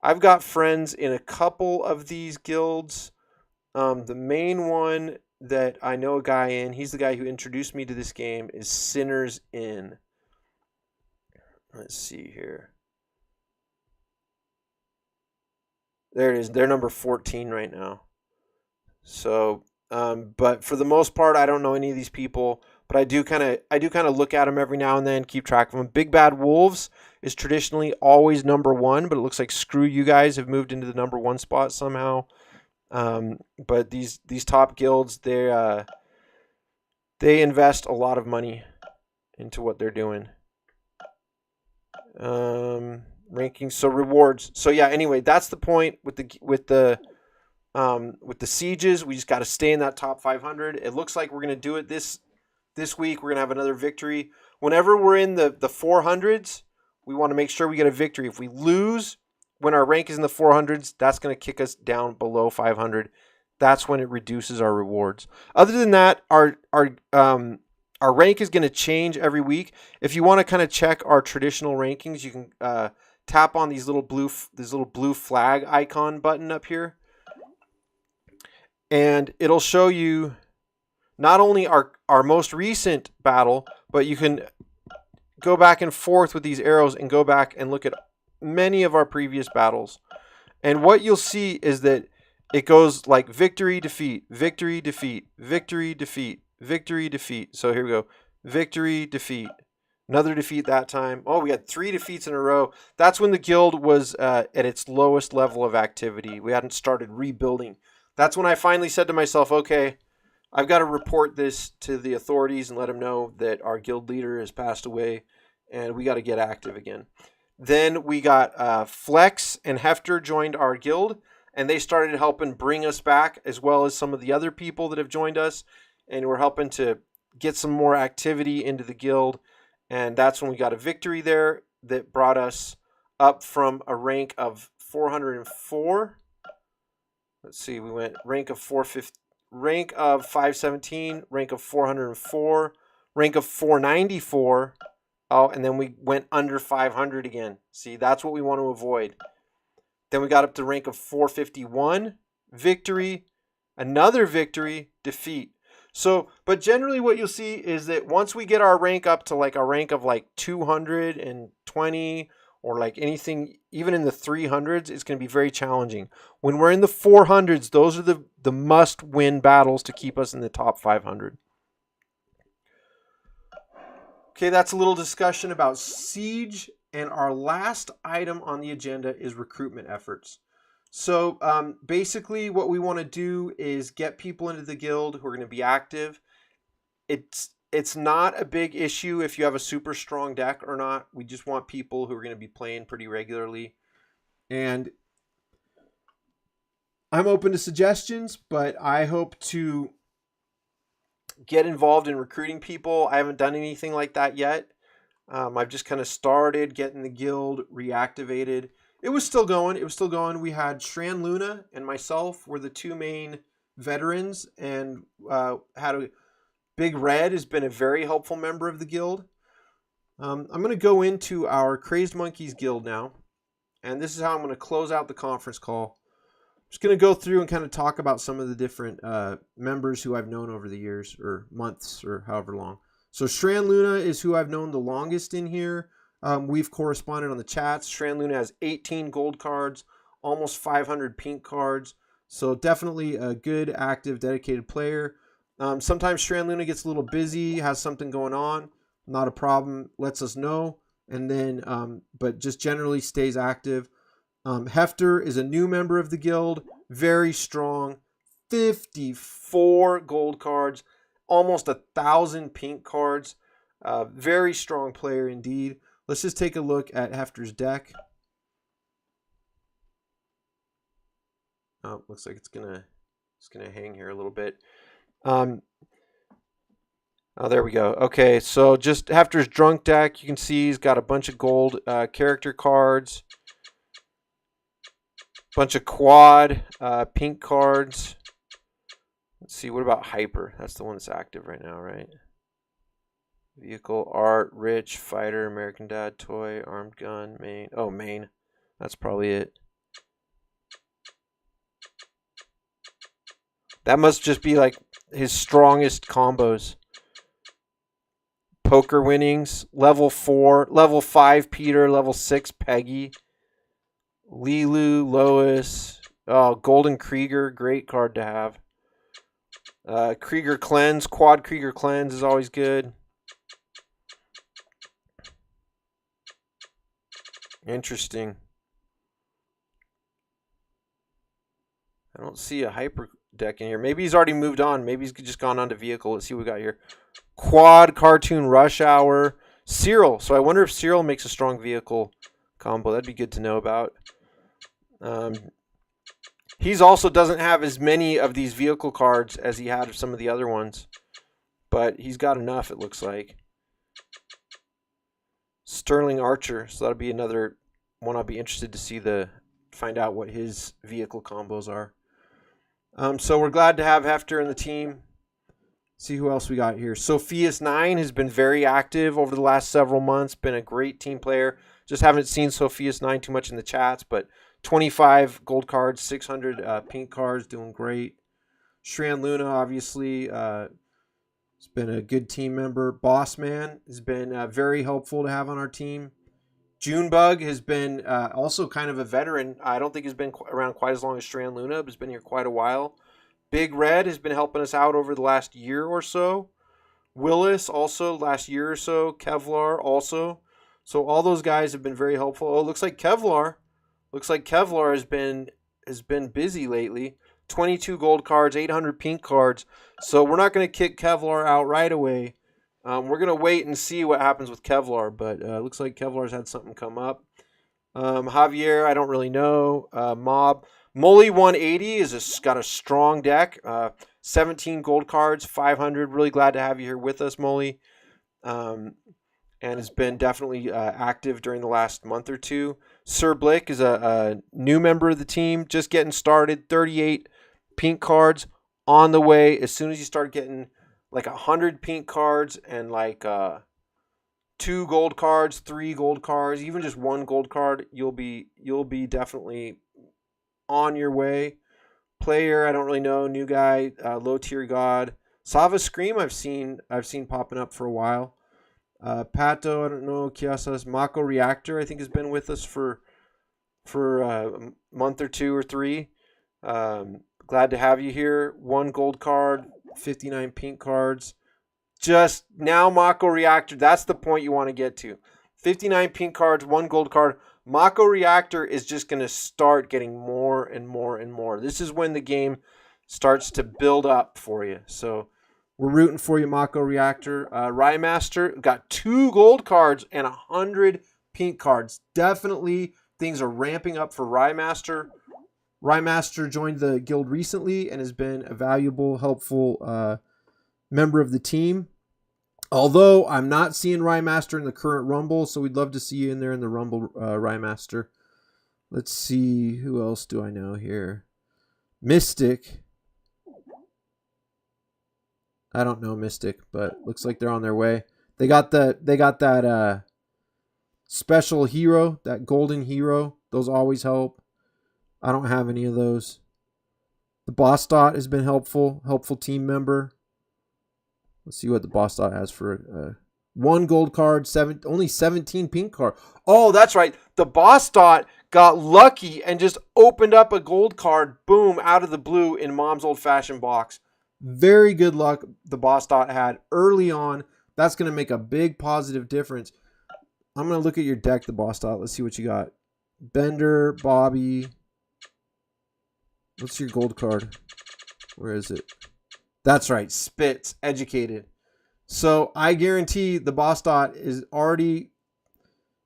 I've got friends in a couple of these guilds. The main one that I know a guy in, he's the guy who introduced me to this game, is Sinners Inn. Let's see here. There it is. They're number 14 right now. So, but for the most part, I don't know any of these people. But I do kind of look at them every now and then, keep track of them. Big Bad Wolves is traditionally always number 1, but it looks like Screw You Guys have moved into the number 1 spot somehow. But these top guilds, they invest a lot of money into what they're doing. Rankings, so rewards. So yeah, anyway, that's the point with the sieges. We just got to stay in that top 500. It looks like we're going to do it this week. We're going to have another victory. Whenever we're in the 400s, we want to make sure we get a victory. If we lose when our rank is in the 400s, that's going to kick us down below 500. That's when it reduces our rewards. Other than that, our rank is going to change every week. If you want to kind of check our traditional rankings, you can tap on this little blue flag icon button up here, and it'll show you not only our most recent battle, but you can go back and forth with these arrows and go back and look at many of our previous battles. And what you'll see is that it goes like victory, defeat, victory, defeat, victory, defeat, victory, defeat. So here we go. Victory, defeat. Another defeat that time. Oh, we had 3 defeats in a row. That's when the guild was at its lowest level of activity. We hadn't started rebuilding. That's when I finally said to myself, okay, I've got to report this to the authorities and let them know that our guild leader has passed away and we got to get active again. Then we got Flex and Hefter joined our guild, and they started helping bring us back, as well as some of the other people that have joined us, and we're helping to get some more activity into the guild. And that's when we got a victory there that brought us up from a rank of 404. Let's see, we went rank of 450, rank of 517, rank of 404, rank of 494. Oh, and then we went under 500 again. See, that's what we want to avoid. Then we got up to rank of 451, victory, another victory, defeat. So, but generally what you'll see is that once we get our rank up to like a rank of like 220 or like anything, even in the 300s, it's going to be very challenging. When we're in the 400s, those are the must-win battles to keep us in the top 500. Okay, that's a little discussion about Siege, and our last item on the agenda is recruitment efforts. So basically what we want to do is get people into the guild who are going to be active. It's not a big issue if you have a super strong deck or not. We just want people who are going to be playing pretty regularly. And I'm open to suggestions, but I hope to get involved in recruiting people. I haven't done anything like that yet. I've just kind of started getting the guild reactivated. It was still going. We had Shran Luna and myself were the 2 main veterans, and had a Big Red has been a very helpful member of the guild. I'm going to go into our Krazed Monkeys guild now, and this is how I'm going to close out the conference call. I'm just going to go through and kind of talk about some of the different members who I've known over the years or months or however long. So Shran Luna is who I've known the longest in here. We've corresponded on the chats. Shran Luna has 18 gold cards, almost 500 pink cards. So definitely a good, active, dedicated player. Sometimes Shran Luna gets a little busy, has something going on. Not a problem. Lets us know. And then, but just generally stays active. Hefter is a new member of the guild. Very strong. 54 gold cards. Almost 1,000 pink cards. Very strong player indeed. Let's just take a look at Hefter's deck. Oh, looks like it's gonna hang here a little bit. Oh, there we go. Okay, so just Hefter's drunk deck. You can see he's got a bunch of gold character cards, bunch of quad pink cards. Let's see. What about Hyper? That's the one that's active right now, right? Vehicle, art, rich, fighter, American Dad, toy, armed gun, main. Oh, main. That's probably it. That must just be like his strongest combos. Poker winnings, level 4, level 5 Peter, level 6 Peggy, Lilu, Lois, oh, Golden Krieger, great card to have. Krieger Cleanse, Quad Krieger Cleanse is always good. Interesting. I don't see a hyper deck in here. Maybe he's already moved on. Maybe he's just gone on to vehicle. Let's see what we got here. Quad Cartoon Rush Hour. Cyril. So I wonder if Cyril makes a strong vehicle combo. That'd be good to know about. He's also doesn't have as many of these vehicle cards as he had of some of the other ones. But he's got enough, it looks like. Sterling Archer. So that'll be another one I'll be interested to see find out what his vehicle combos are. So we're glad to have Hefter in the team. See who else we got here. Sophias9 has been very active over the last several months. Been a great team player. Just haven't seen Sophias9 too much in the chats, but 25 gold cards, 600 pink cards, doing great. Shran Luna, obviously, has been a good team member. Bossman has been very helpful to have on our team. Junebug has been also kind of a veteran. I don't think he's been around quite as long as Shran Luna, but has been here quite a while. Big Red has been helping us out over the last year or so. Willis also last year or so. Kevlar also. So all those guys have been very helpful. Oh, looks like Kevlar has been busy lately. 22 gold cards, 800 pink cards. So we're not going to kick Kevlar out right away. We're going to wait and see what happens with Kevlar, but looks like Kevlar's had something come up. Javier, I don't really know. Mob. Molly 180 got a strong deck. 17 gold cards, 500. Really glad to have you here with us, Molly. And has been definitely active during the last month or two. Sir Blick is a new member of the team, just getting started. 38 pink cards on the way. As soon as you start getting like 100 pink cards and like 2 gold cards, 3 gold cards, even just 1 gold card, you'll be definitely on your way. Player, I don't really know. New guy, low tier god. Sava Scream, I've seen popping up for a while. Pato, I don't know. Kiasa's Mako Reactor, I think, has been with us for a month or 2 or 3. Glad to have you here. 1 gold card, 59 pink cards. Just now, Mako Reactor, that's the point you want to get to. 59 pink cards, 1 gold card. Mako Reactor is just going to start getting more and more and more. This is when the game starts to build up for you. So we're rooting for you, Mako Reactor. Rymaster got 2 gold cards and 100 pink cards. Definitely things are ramping up for Rymaster. Rymaster joined the guild recently and has been a valuable, helpful member of the team. Although I'm not seeing Rymaster in the current Rumble, so we'd love to see you in there in the Rumble, Rymaster. Let's see, who else do I know here? Mystic. I don't know Mystic, but looks like they're on their way. They got that special hero, that golden hero. Those always help. I don't have any of those. The Boss Dot has been helpful team member. Let's see what the Boss Dot has for 1 gold card, only 17 pink card. Oh, that's right. The Boss Dot got lucky and just opened up a gold card, boom, out of the blue in Mom's old-fashioned box. Very good luck the Boss Dot had early on. That's going to make a big positive difference. I'm going to look at your deck, the Boss Dot. Let's see what you got. Bender, Bobby. What's your gold card? Where is it? That's right, Spitz, educated. So I guarantee the Boss Dot has already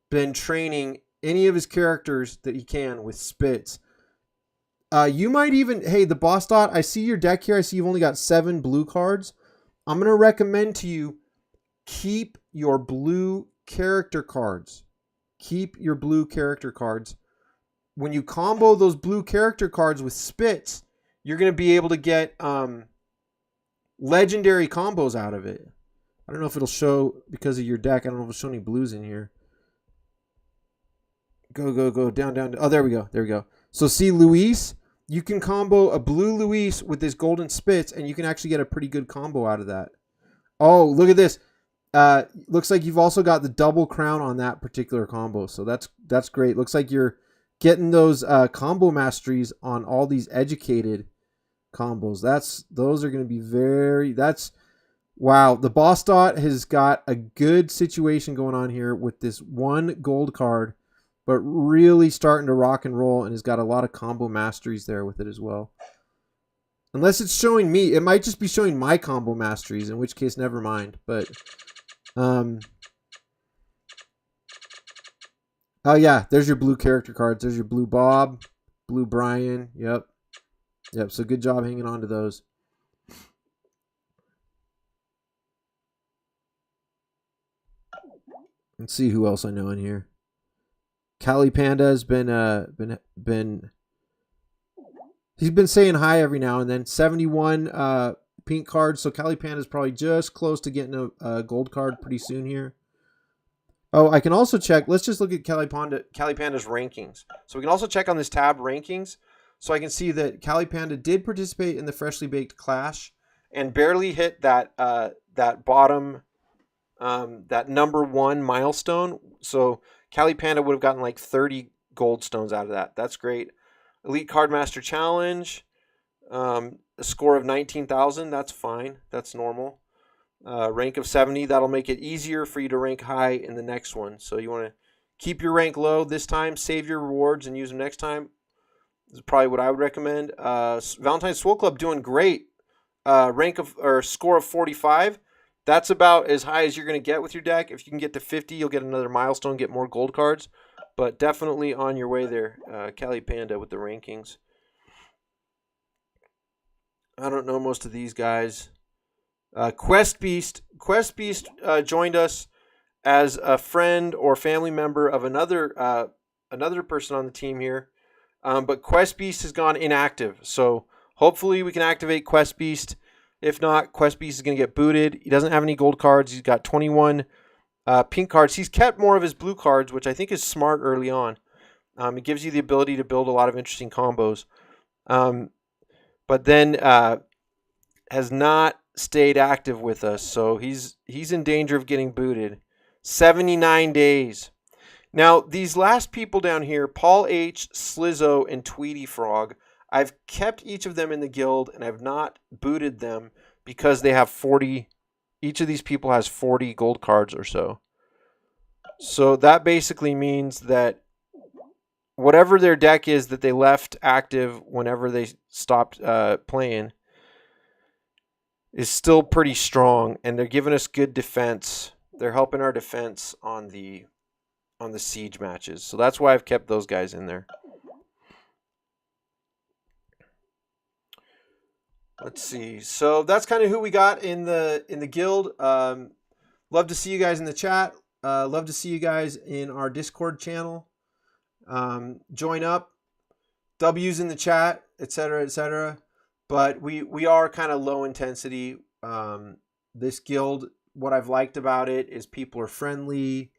been training any of his characters that he can with Spitz. You might even, hey, the Boss Dot, I see your deck here. I see you've only got 7 blue cards. I'm going to recommend to you, keep your blue character cards. Keep your blue character cards. When you combo those blue character cards with Spitz, you're going to be able to get legendary combos out of it. I don't know if it'll show because of your deck. I don't know if it'll show any blues in here. Go, go, go, down, down. Oh, there we go. There we go. So see Luis, you can combo a blue Luis with this golden spits, and you can actually get a pretty good combo out of that. Oh, look at this. Looks like you've also got the double crown on that particular combo. So that's great. Looks like you're getting those combo masteries on all these educated combos. Those are going to be wow. The boss dot has got a good situation going on here with this one gold card, but really starting to rock and roll, and has got a lot of combo masteries there with it as well. Unless it's showing me, it might just be showing my combo masteries, in which case never mind. But oh yeah, there's your blue character cards. There's your blue Bob, blue Brian. Yep. So good job hanging on to those. Let's see who else I know in here. Cali Panda has been he's been saying hi every now and then. 71 pink cards. So Cali Panda is probably just close to getting a gold card pretty soon here. Oh, I can also check. Let's just look at Cali Panda's rankings. So we can also check on this tab rankings. So I can see that Cali Panda did participate in the Freshly Baked Clash and barely hit that that bottom that #1 milestone. So Cali Panda would have gotten like 30 gold stones out of that. That's great. Elite Cardmaster Challenge, a score of 19,000. That's fine. That's normal. Rank of 70. That'll make it easier for you to rank high in the next one. So you want to keep your rank low this time, save your rewards, and use them next time. This is probably what I would recommend. Valentine's Swole Club doing great. Score of 45. That's about as high as you're going to get with your deck. If you can get to 50, you'll get another milestone, get more gold cards. But definitely on your way there, Cali Panda with the rankings. I don't know most of these guys. Quest Beast joined us as a friend or family member of another person on the team here. But Quest Beast has gone inactive. So hopefully we can activate Quest Beast. If not, Quest Beast is going to get booted. He doesn't have any gold cards. He's got 21 pink cards. He's kept more of his blue cards, which I think is smart early on. It gives you the ability to build a lot of interesting combos. But then has not stayed active with us, so he's in danger of getting booted. 79 days. Now, these last people down here, Paul H., Slizzo, and Tweety Frog, I've kept each of them in the guild, and I've not booted them because they have 40. Each of these people has 40 gold cards or so. So that basically means that whatever their deck is that they left active whenever they stopped playing is still pretty strong, and they're giving us good defense. They're helping our defense on the siege matches. So that's why I've kept those guys in there. Let's see. So that's kind of who we got in the guild. Love to see you guys in the chat. Love to see you guys in our Discord channel. Join up. W's in the chat, etc., etc. But we are kind of low intensity. This guild, what I've liked about it is people are friendly,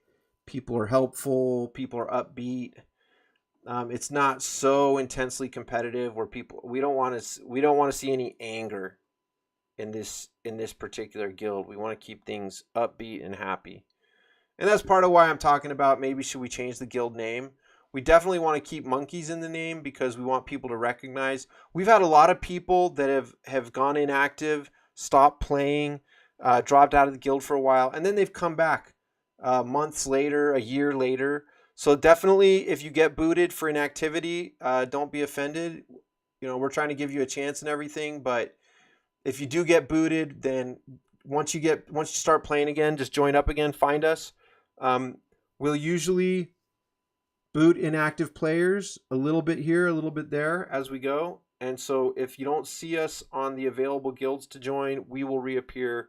people are helpful, people are upbeat. It's not so intensely competitive where we don't want to see any anger in this particular guild. We want to keep things upbeat and happy. And that's part of why I'm talking about maybe should we change the guild name. We definitely want to keep monkeys in the name because we want people to recognize. We've had a lot of people that have gone inactive, stopped playing, dropped out of the guild for a while, and then they've come back months later, a year later. So definitely, if you get booted for inactivity, don't be offended. You know, we're trying to give you a chance and everything, but if you do get booted, then once you start playing again, just join up again, find us. We'll usually boot inactive players a little bit here, a little bit there as we go. And so if you don't see us on the available guilds to join, we will reappear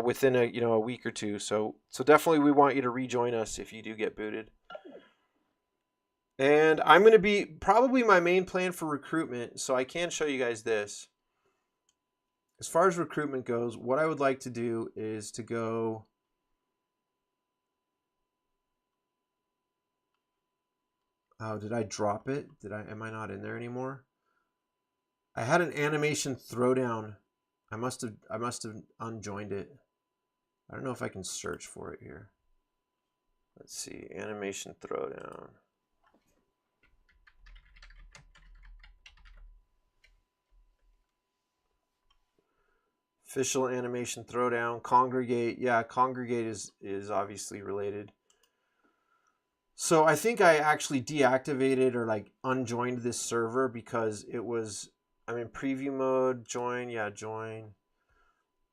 within a week or two. So definitely we want you to rejoin us if you do get booted. And I'm going to be probably my main plan for recruitment. So I can show you guys this. as far as recruitment goes, what I would like to do is to go. Oh, did I drop it? Am I not in there anymore? I had an animation throwdown. I must have unjoined it. I don't know if I can search for it here. Let's see, animation throwdown. Official animation throwdown. Congregate. Yeah, congregate is obviously related. So I think I actually deactivated or like unjoined this server because it was, I'm in preview mode, join, yeah, join.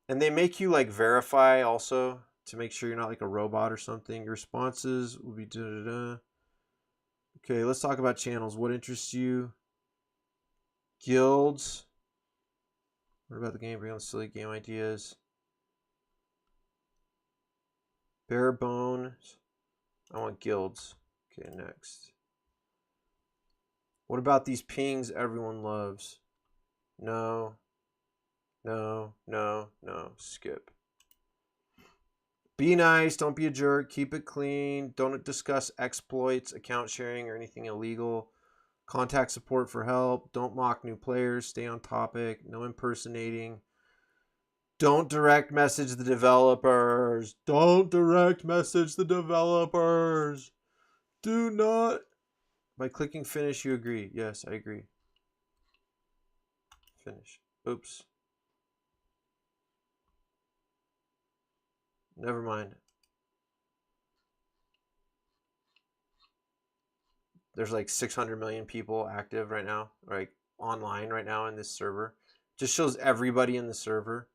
And they make you like verify also to make sure you're not like a robot or something. Your responses will be da-da-da. Okay, let's talk about channels. What interests you? Guilds. What about the game? Bring on silly game ideas. Bare bones. I want guilds. Okay, next. What about these pings everyone loves? No. No, no, no. Skip. Be nice. Don't be a jerk. Keep it clean. Don't discuss exploits, account sharing, or anything illegal. Contact support for help. Don't mock new players. Stay on topic. No impersonating. Don't direct message the developers. Don't direct message the developers. Do not. By clicking finish, you agree. Yes, I agree. Finish. Oops. Never mind. There's like 600 million people active right now, like online right now in this server. Just shows everybody in the server.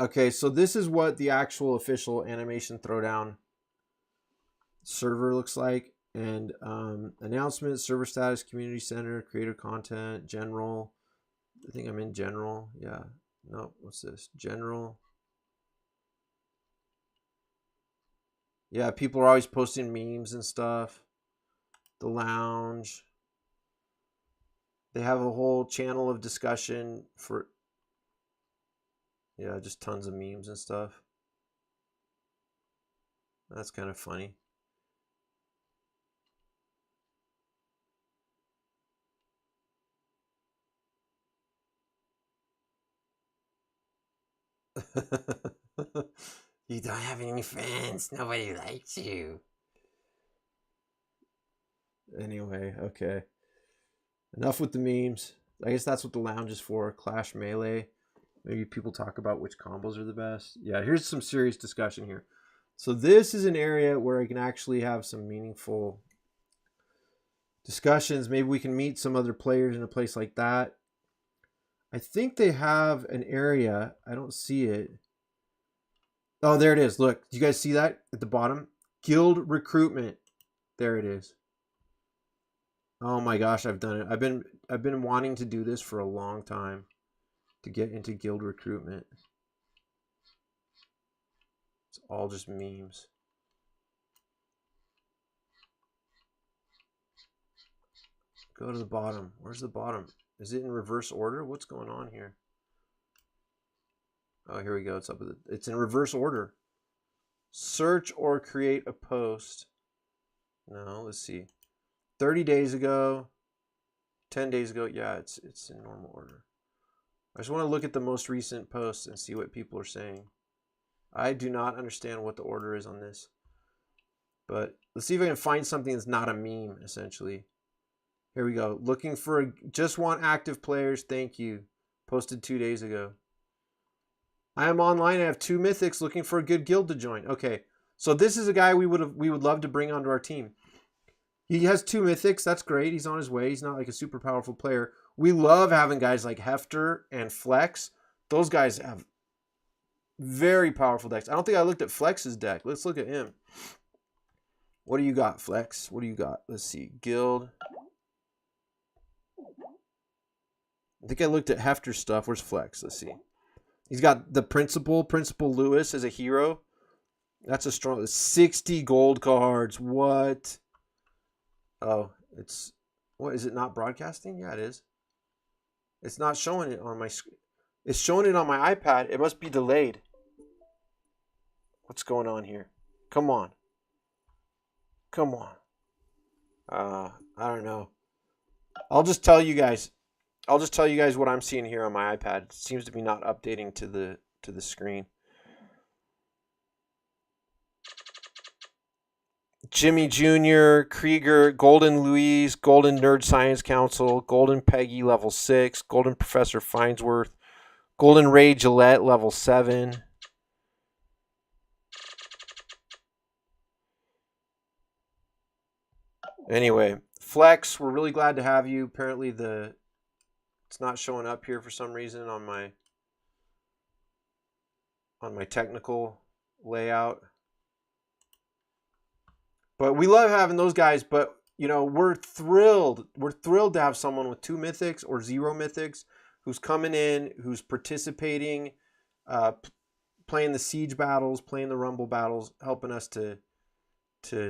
Okay, so this is what the actual official animation throwdown server looks like. And announcement, server status, community center, creator content, general. I think I'm in general. Yeah. No, what's this? General. Yeah, people are always posting memes and stuff. The lounge. They have a whole channel of discussion for, yeah, just tons of memes and stuff. That's kind of funny. You don't have any friends. Nobody likes you. Anyway, okay. Enough with the memes. I guess that's what the lounge is for. Clash Melee. Maybe people talk about which combos are the best. Yeah, here's some serious discussion here. So this is an area where I can actually have some meaningful discussions. Maybe we can meet some other players in a place like that. I think they have an area. I don't see it. Oh, there it is. Look, do you guys see that at the bottom? Guild recruitment. There it is. Oh my gosh, I've done it. I've been wanting to do this for a long time to get into guild recruitment. It's all just memes. Go to the bottom. Where's the bottom? Is it in reverse order? What's going on here? Oh, here we go. It's up with it. It's in reverse order. Search or create a post. No, let's see. 30 days ago, 10 days ago. Yeah, it's in normal order. I just want to look at the most recent posts and see what people are saying. I do not understand what the order is on this. But let's see if I can find something that's not a meme, essentially. Here we go. Looking for just want active players. Thank you. Posted 2 days ago. I am online. I have 2 mythics looking for a good guild to join. Okay. So this is a guy we would love to bring onto our team. He has 2 mythics. That's great. He's on his way. He's not like a super powerful player. We love having guys like Hefter and Flex. Those guys have very powerful decks. I don't think I looked at Flex's deck. Let's look at him. What do you got, Flex? What do you got? Let's see. Guild. I think I looked at Hefter's stuff. Where's Flex? Let's see. He's got the Principal Lewis as a hero. That's a strong 60 gold cards. What? Oh, it's, what, is it not broadcasting? Yeah, it is. It's not showing it on my screen. It's showing it on my iPad. It must be delayed. What's going on here? Come on. Come on. I don't know. I'll just tell you guys. I'll just tell you guys what I'm seeing here on my iPad. It seems to be not updating to the screen. Jimmy Jr., Krieger, Golden Louise, Golden Nerd Science Council, Golden Peggy level 6, Golden Professor Finesworth, Golden Ray Gillette level 7. Anyway, Flex, we're really glad to have you. Apparently it's not showing up here for some reason on my technical layout. But we love having those guys, but you know, we're thrilled. We're thrilled to have someone with 2 mythics or 0 mythics who's coming in, who's participating, playing the siege battles, playing the rumble battles, helping us to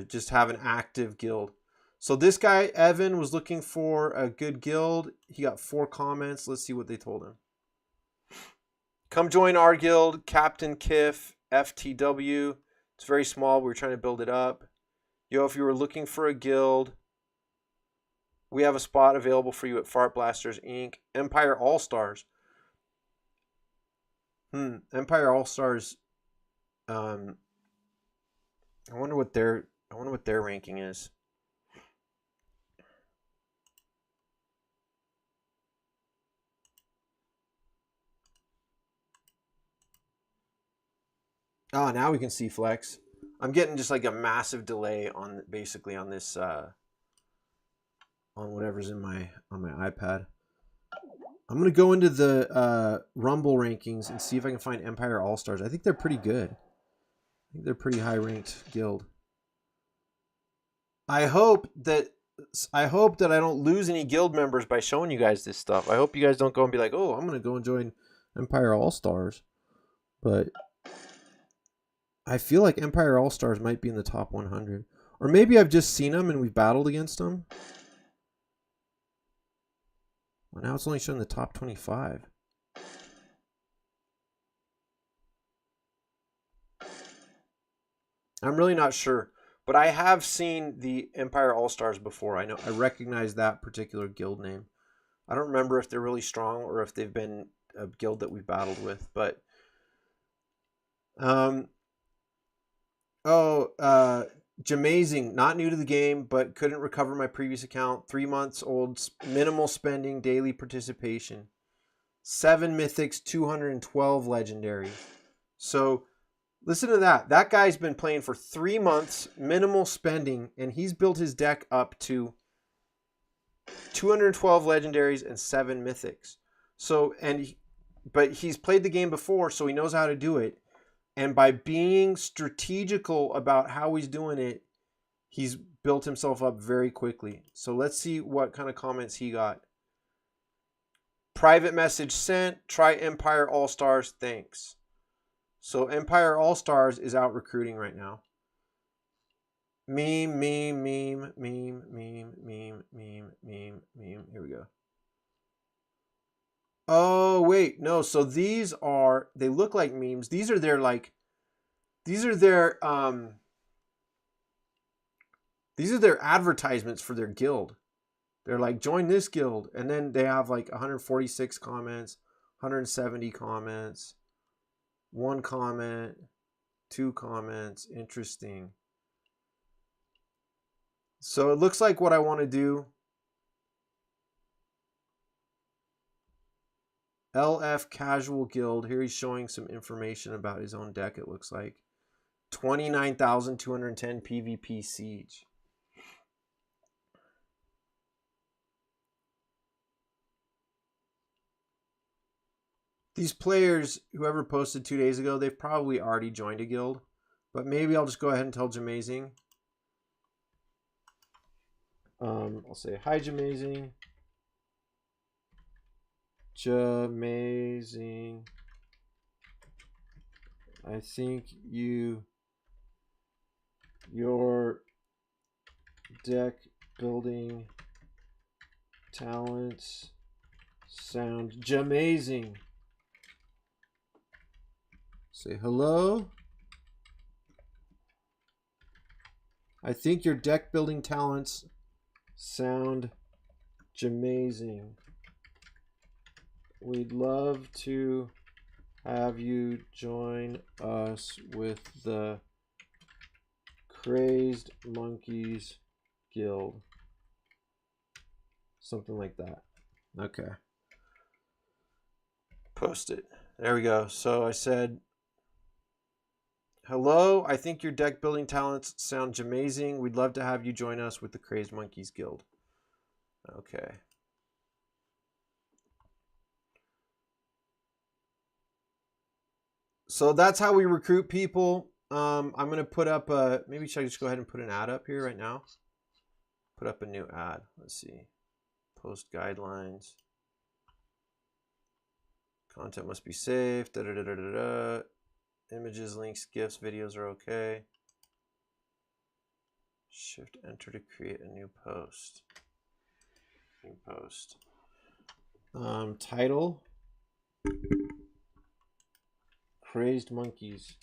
just have an active guild. So this guy, Evan, was looking for a good guild. He got 4 comments. Let's see what they told him. Come join our guild, Captain Kiff, FTW. It's very small. We're trying to build it up. Yo, if you were looking for a guild, we have a spot available for you at Fart Blasters Inc. Empire All Stars. Empire All Stars. I wonder what their ranking is. Oh, now we can see Flex. I'm getting just like a massive delay on basically on this on whatever's on my iPad. I'm gonna go into the Rumble rankings and see if I can find Empire All Stars. I think they're pretty good. I think they're pretty high ranked guild. I hope that I don't lose any guild members by showing you guys this stuff. I hope you guys don't go and be like, oh, I'm gonna go and join Empire All Stars. But I feel like Empire All Stars might be in the top 100. Or maybe I've just seen them and we've battled against them. Well, now it's only showing the top 25. I'm really not sure. But I have seen the Empire All Stars before. I recognize that particular guild name. I don't remember if they're really strong or if they've been a guild that we've battled with. But Jamazing, not new to the game, but couldn't recover my previous account. 3 months old, minimal spending, daily participation. 7 mythics, 212 legendary. So listen to that. That guy's been playing for 3 months, minimal spending, and he's built his deck up to 212 legendaries and 7 mythics. So, but he's played the game before, so he knows how to do it. And by being strategical about how he's doing it, he's built himself up very quickly. So let's see what kind of comments he got. Private message sent. Try Empire All Stars. Thanks. So Empire All Stars is out recruiting right now. Meme. Here we go. Oh, wait. No, so they look like memes. These are their advertisements for their guild. They're like, join this guild. And then they have like 146 comments, 170 comments, 1 comment, 2 comments. Interesting. So it looks like what I want to do. LF Casual Guild. Here he's showing some information about his own deck, it looks like. 29,210 PvP Siege. These players, whoever posted 2 days ago, they've probably already joined a guild. But maybe I'll just go ahead and tell Jamazing. I'll say, hi, Jamazing. Jamazing. I think your deck building talents sound jamazing. Say hello. I think your deck building talents sound jamazing. We'd love to have you join us with the Krazed Monkeys Guild. Something like that. Okay. Post it. There we go. So I said, hello, I think your deck building talents sound amazing. We'd love to have you join us with the Krazed Monkeys Guild. Okay. So that's how we recruit people. I'm going to put up a, maybe should I just go ahead and put an ad up here right now? Put up a new ad. Let's see. Post guidelines. Content must be safe. Da, da, da, da, da, da. Images, links, GIFs, videos are okay. Shift enter to create a new post. New post. Title. Krazed Monkeys.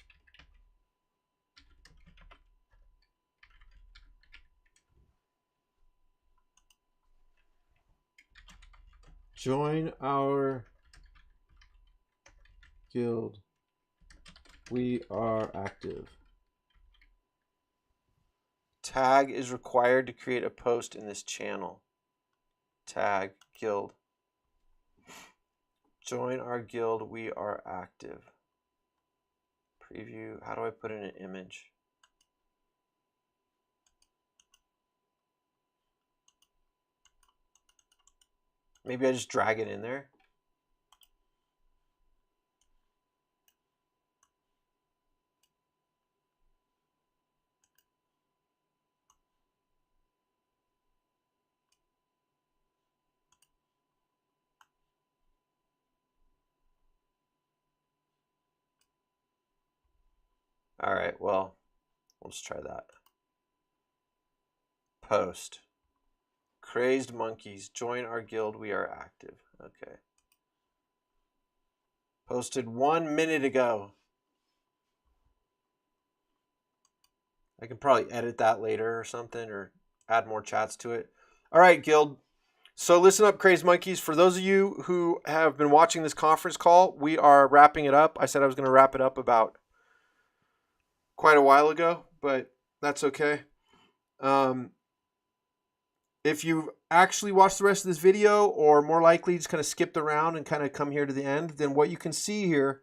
Join our guild. We are active. Tag is required to create a post in this channel. Tag guild. Join our guild. We are active. Preview. How do I put in an image? Maybe I just drag it in there. All right, well, let's try that. Post. Krazed Monkeys, join our guild, we are active. Okay. Posted 1 minute ago. I can probably edit that later or something, or add more chats to it. All right, guild. So listen up, Krazed Monkeys. For those of you who have been watching this conference call, we are wrapping it up. I said I was going to wrap it up about quite a while ago, but that's okay. If you've actually watched the rest of this video, or more likely just kind of skipped around and kind of come here to the end, then what you can see here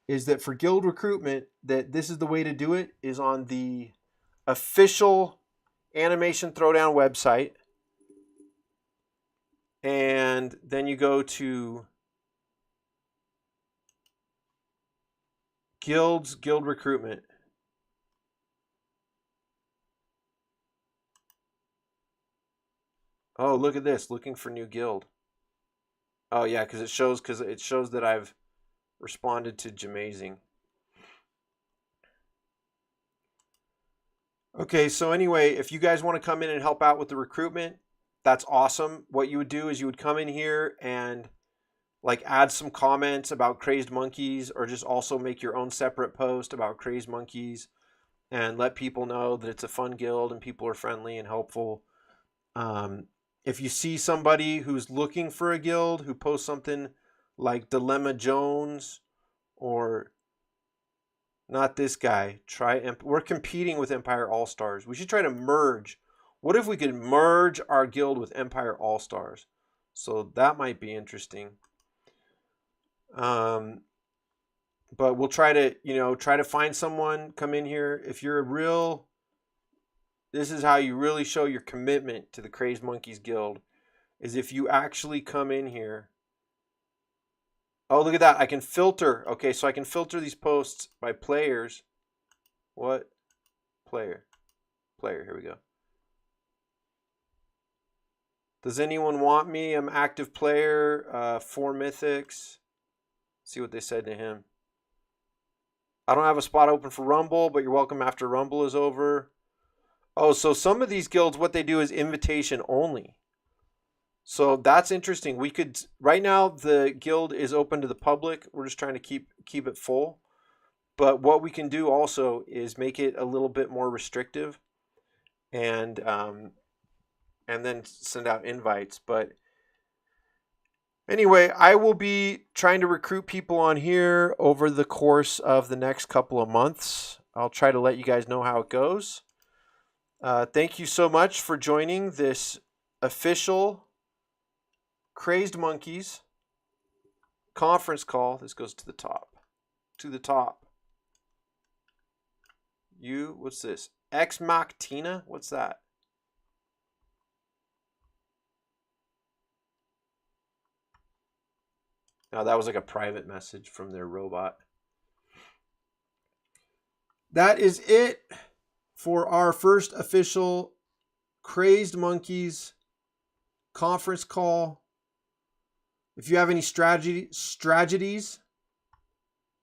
is that for guild recruitment, that this is the way to do it, is on the official Animation Throwdown website. And then you go to guilds, guild recruitment. Oh, look at this, looking for new guild. Oh yeah, because it shows that I've responded to Jamazing. Okay, so anyway, if you guys want to come in and help out with the recruitment, that's awesome. What you would do is you would come in here and like add some comments about Krazed Monkeys, or just also make your own separate post about Krazed Monkeys and let people know that it's a fun guild and people are friendly and helpful. If you see somebody who's looking for a guild who posts something like Dilemma Jones, or not this guy, we're competing with Empire All-Stars. We should try to merge. What if we could merge our guild with Empire All-Stars? So that might be interesting. But we'll try to find someone, come in here. If you're a real, this is how you really show your commitment to the Krazed Monkeys Guild, is if you actually come in here. Oh, look at that. I can filter. Okay, so I can filter these posts by players. What? Player. Player, here we go. Does anyone want me? I'm active player, 4 mythics. See what they said to him. I don't have a spot open for Rumble, but you're welcome after Rumble is over. Oh, so some of these guilds, what they do is invitation only. So that's interesting. We could, right now the guild is open to the public. We're just trying to keep it full. But what we can do also is make it a little bit more restrictive, and then send out invites. But anyway, I will be trying to recruit people on here over the course of the next couple of months. I'll try to let you guys know how it goes. Thank you so much for joining this official Krazed Monkeys conference call. This goes to the top. To the top. What's this? Ex Machina? What's that? No, that was like a private message from their robot. That is it for our first official Krazed Monkeys conference call. If you have any strategies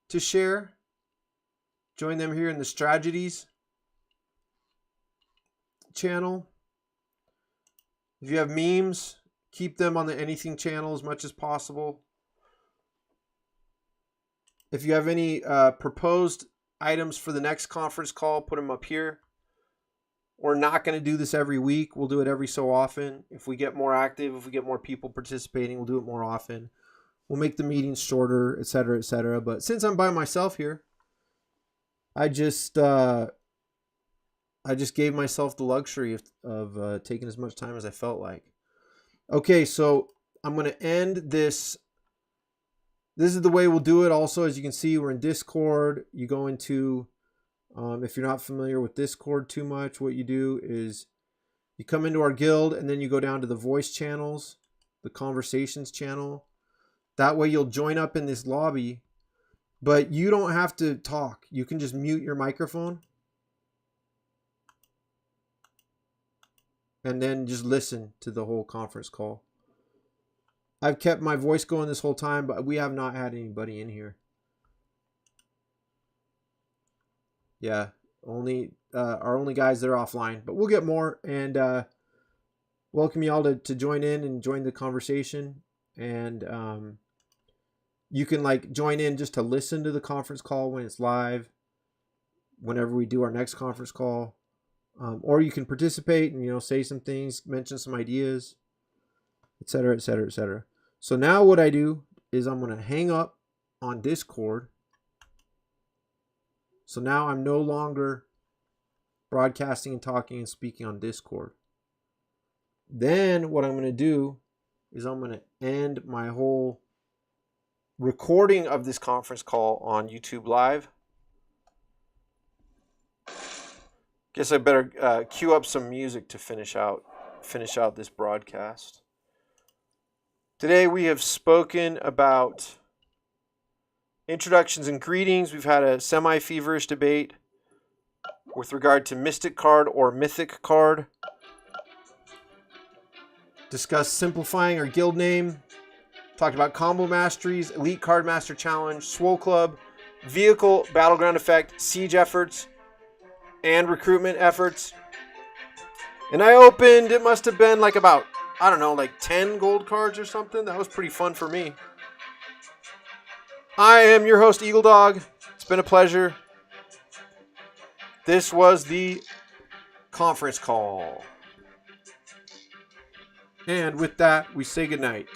to share, join them here in the strategies channel. If you have memes, keep them on the anything channel as much as possible. If you have any proposed items for the next conference call, put them up here. We're not going to do this every week. We'll do it every so often. If we get more active, if we get more people participating, we'll do it more often. We'll make the meetings shorter, etc., etc. But since I'm by myself here, I just gave myself the luxury of taking as much time as I felt like. Okay, so I'm going to end this. This is the way we'll do it. Also, as you can see, we're in Discord. You go into, if you're not familiar with Discord too much, what you do is you come into our guild and then you go down to the voice channels, the conversations channel. That way you'll join up in this lobby, but you don't have to talk. You can just mute your microphone and then just listen to the whole conference call. I've kept my voice going this whole time, but we have not had anybody in here. Yeah, our only guys that are offline, but we'll get more, and welcome y'all to join in and join the conversation. And you can like join in just to listen to the conference call when it's live, whenever we do our next conference call, or you can participate and say some things, mention some ideas, etc., etc., etc. So now what I do is I'm going to hang up on Discord. So now I'm no longer broadcasting and talking and speaking on Discord. Then what I'm going to do is I'm going to end my whole recording of this conference call on YouTube Live. Guess I better cue up some music to finish out this broadcast. Today we have spoken about introductions and greetings. We've had a semi-feverish debate with regard to Mystic card or Mythic card. Discussed simplifying our guild name. Talked about combo masteries, elite card master challenge, Swole Club, vehicle battleground effect, siege efforts, and recruitment efforts. And I opened, it must have been like about, I don't know, like 10 gold cards or something. That was pretty fun for me. I am your host, eagleDog. It's been a pleasure. This was the conference call. And with that, we say goodnight.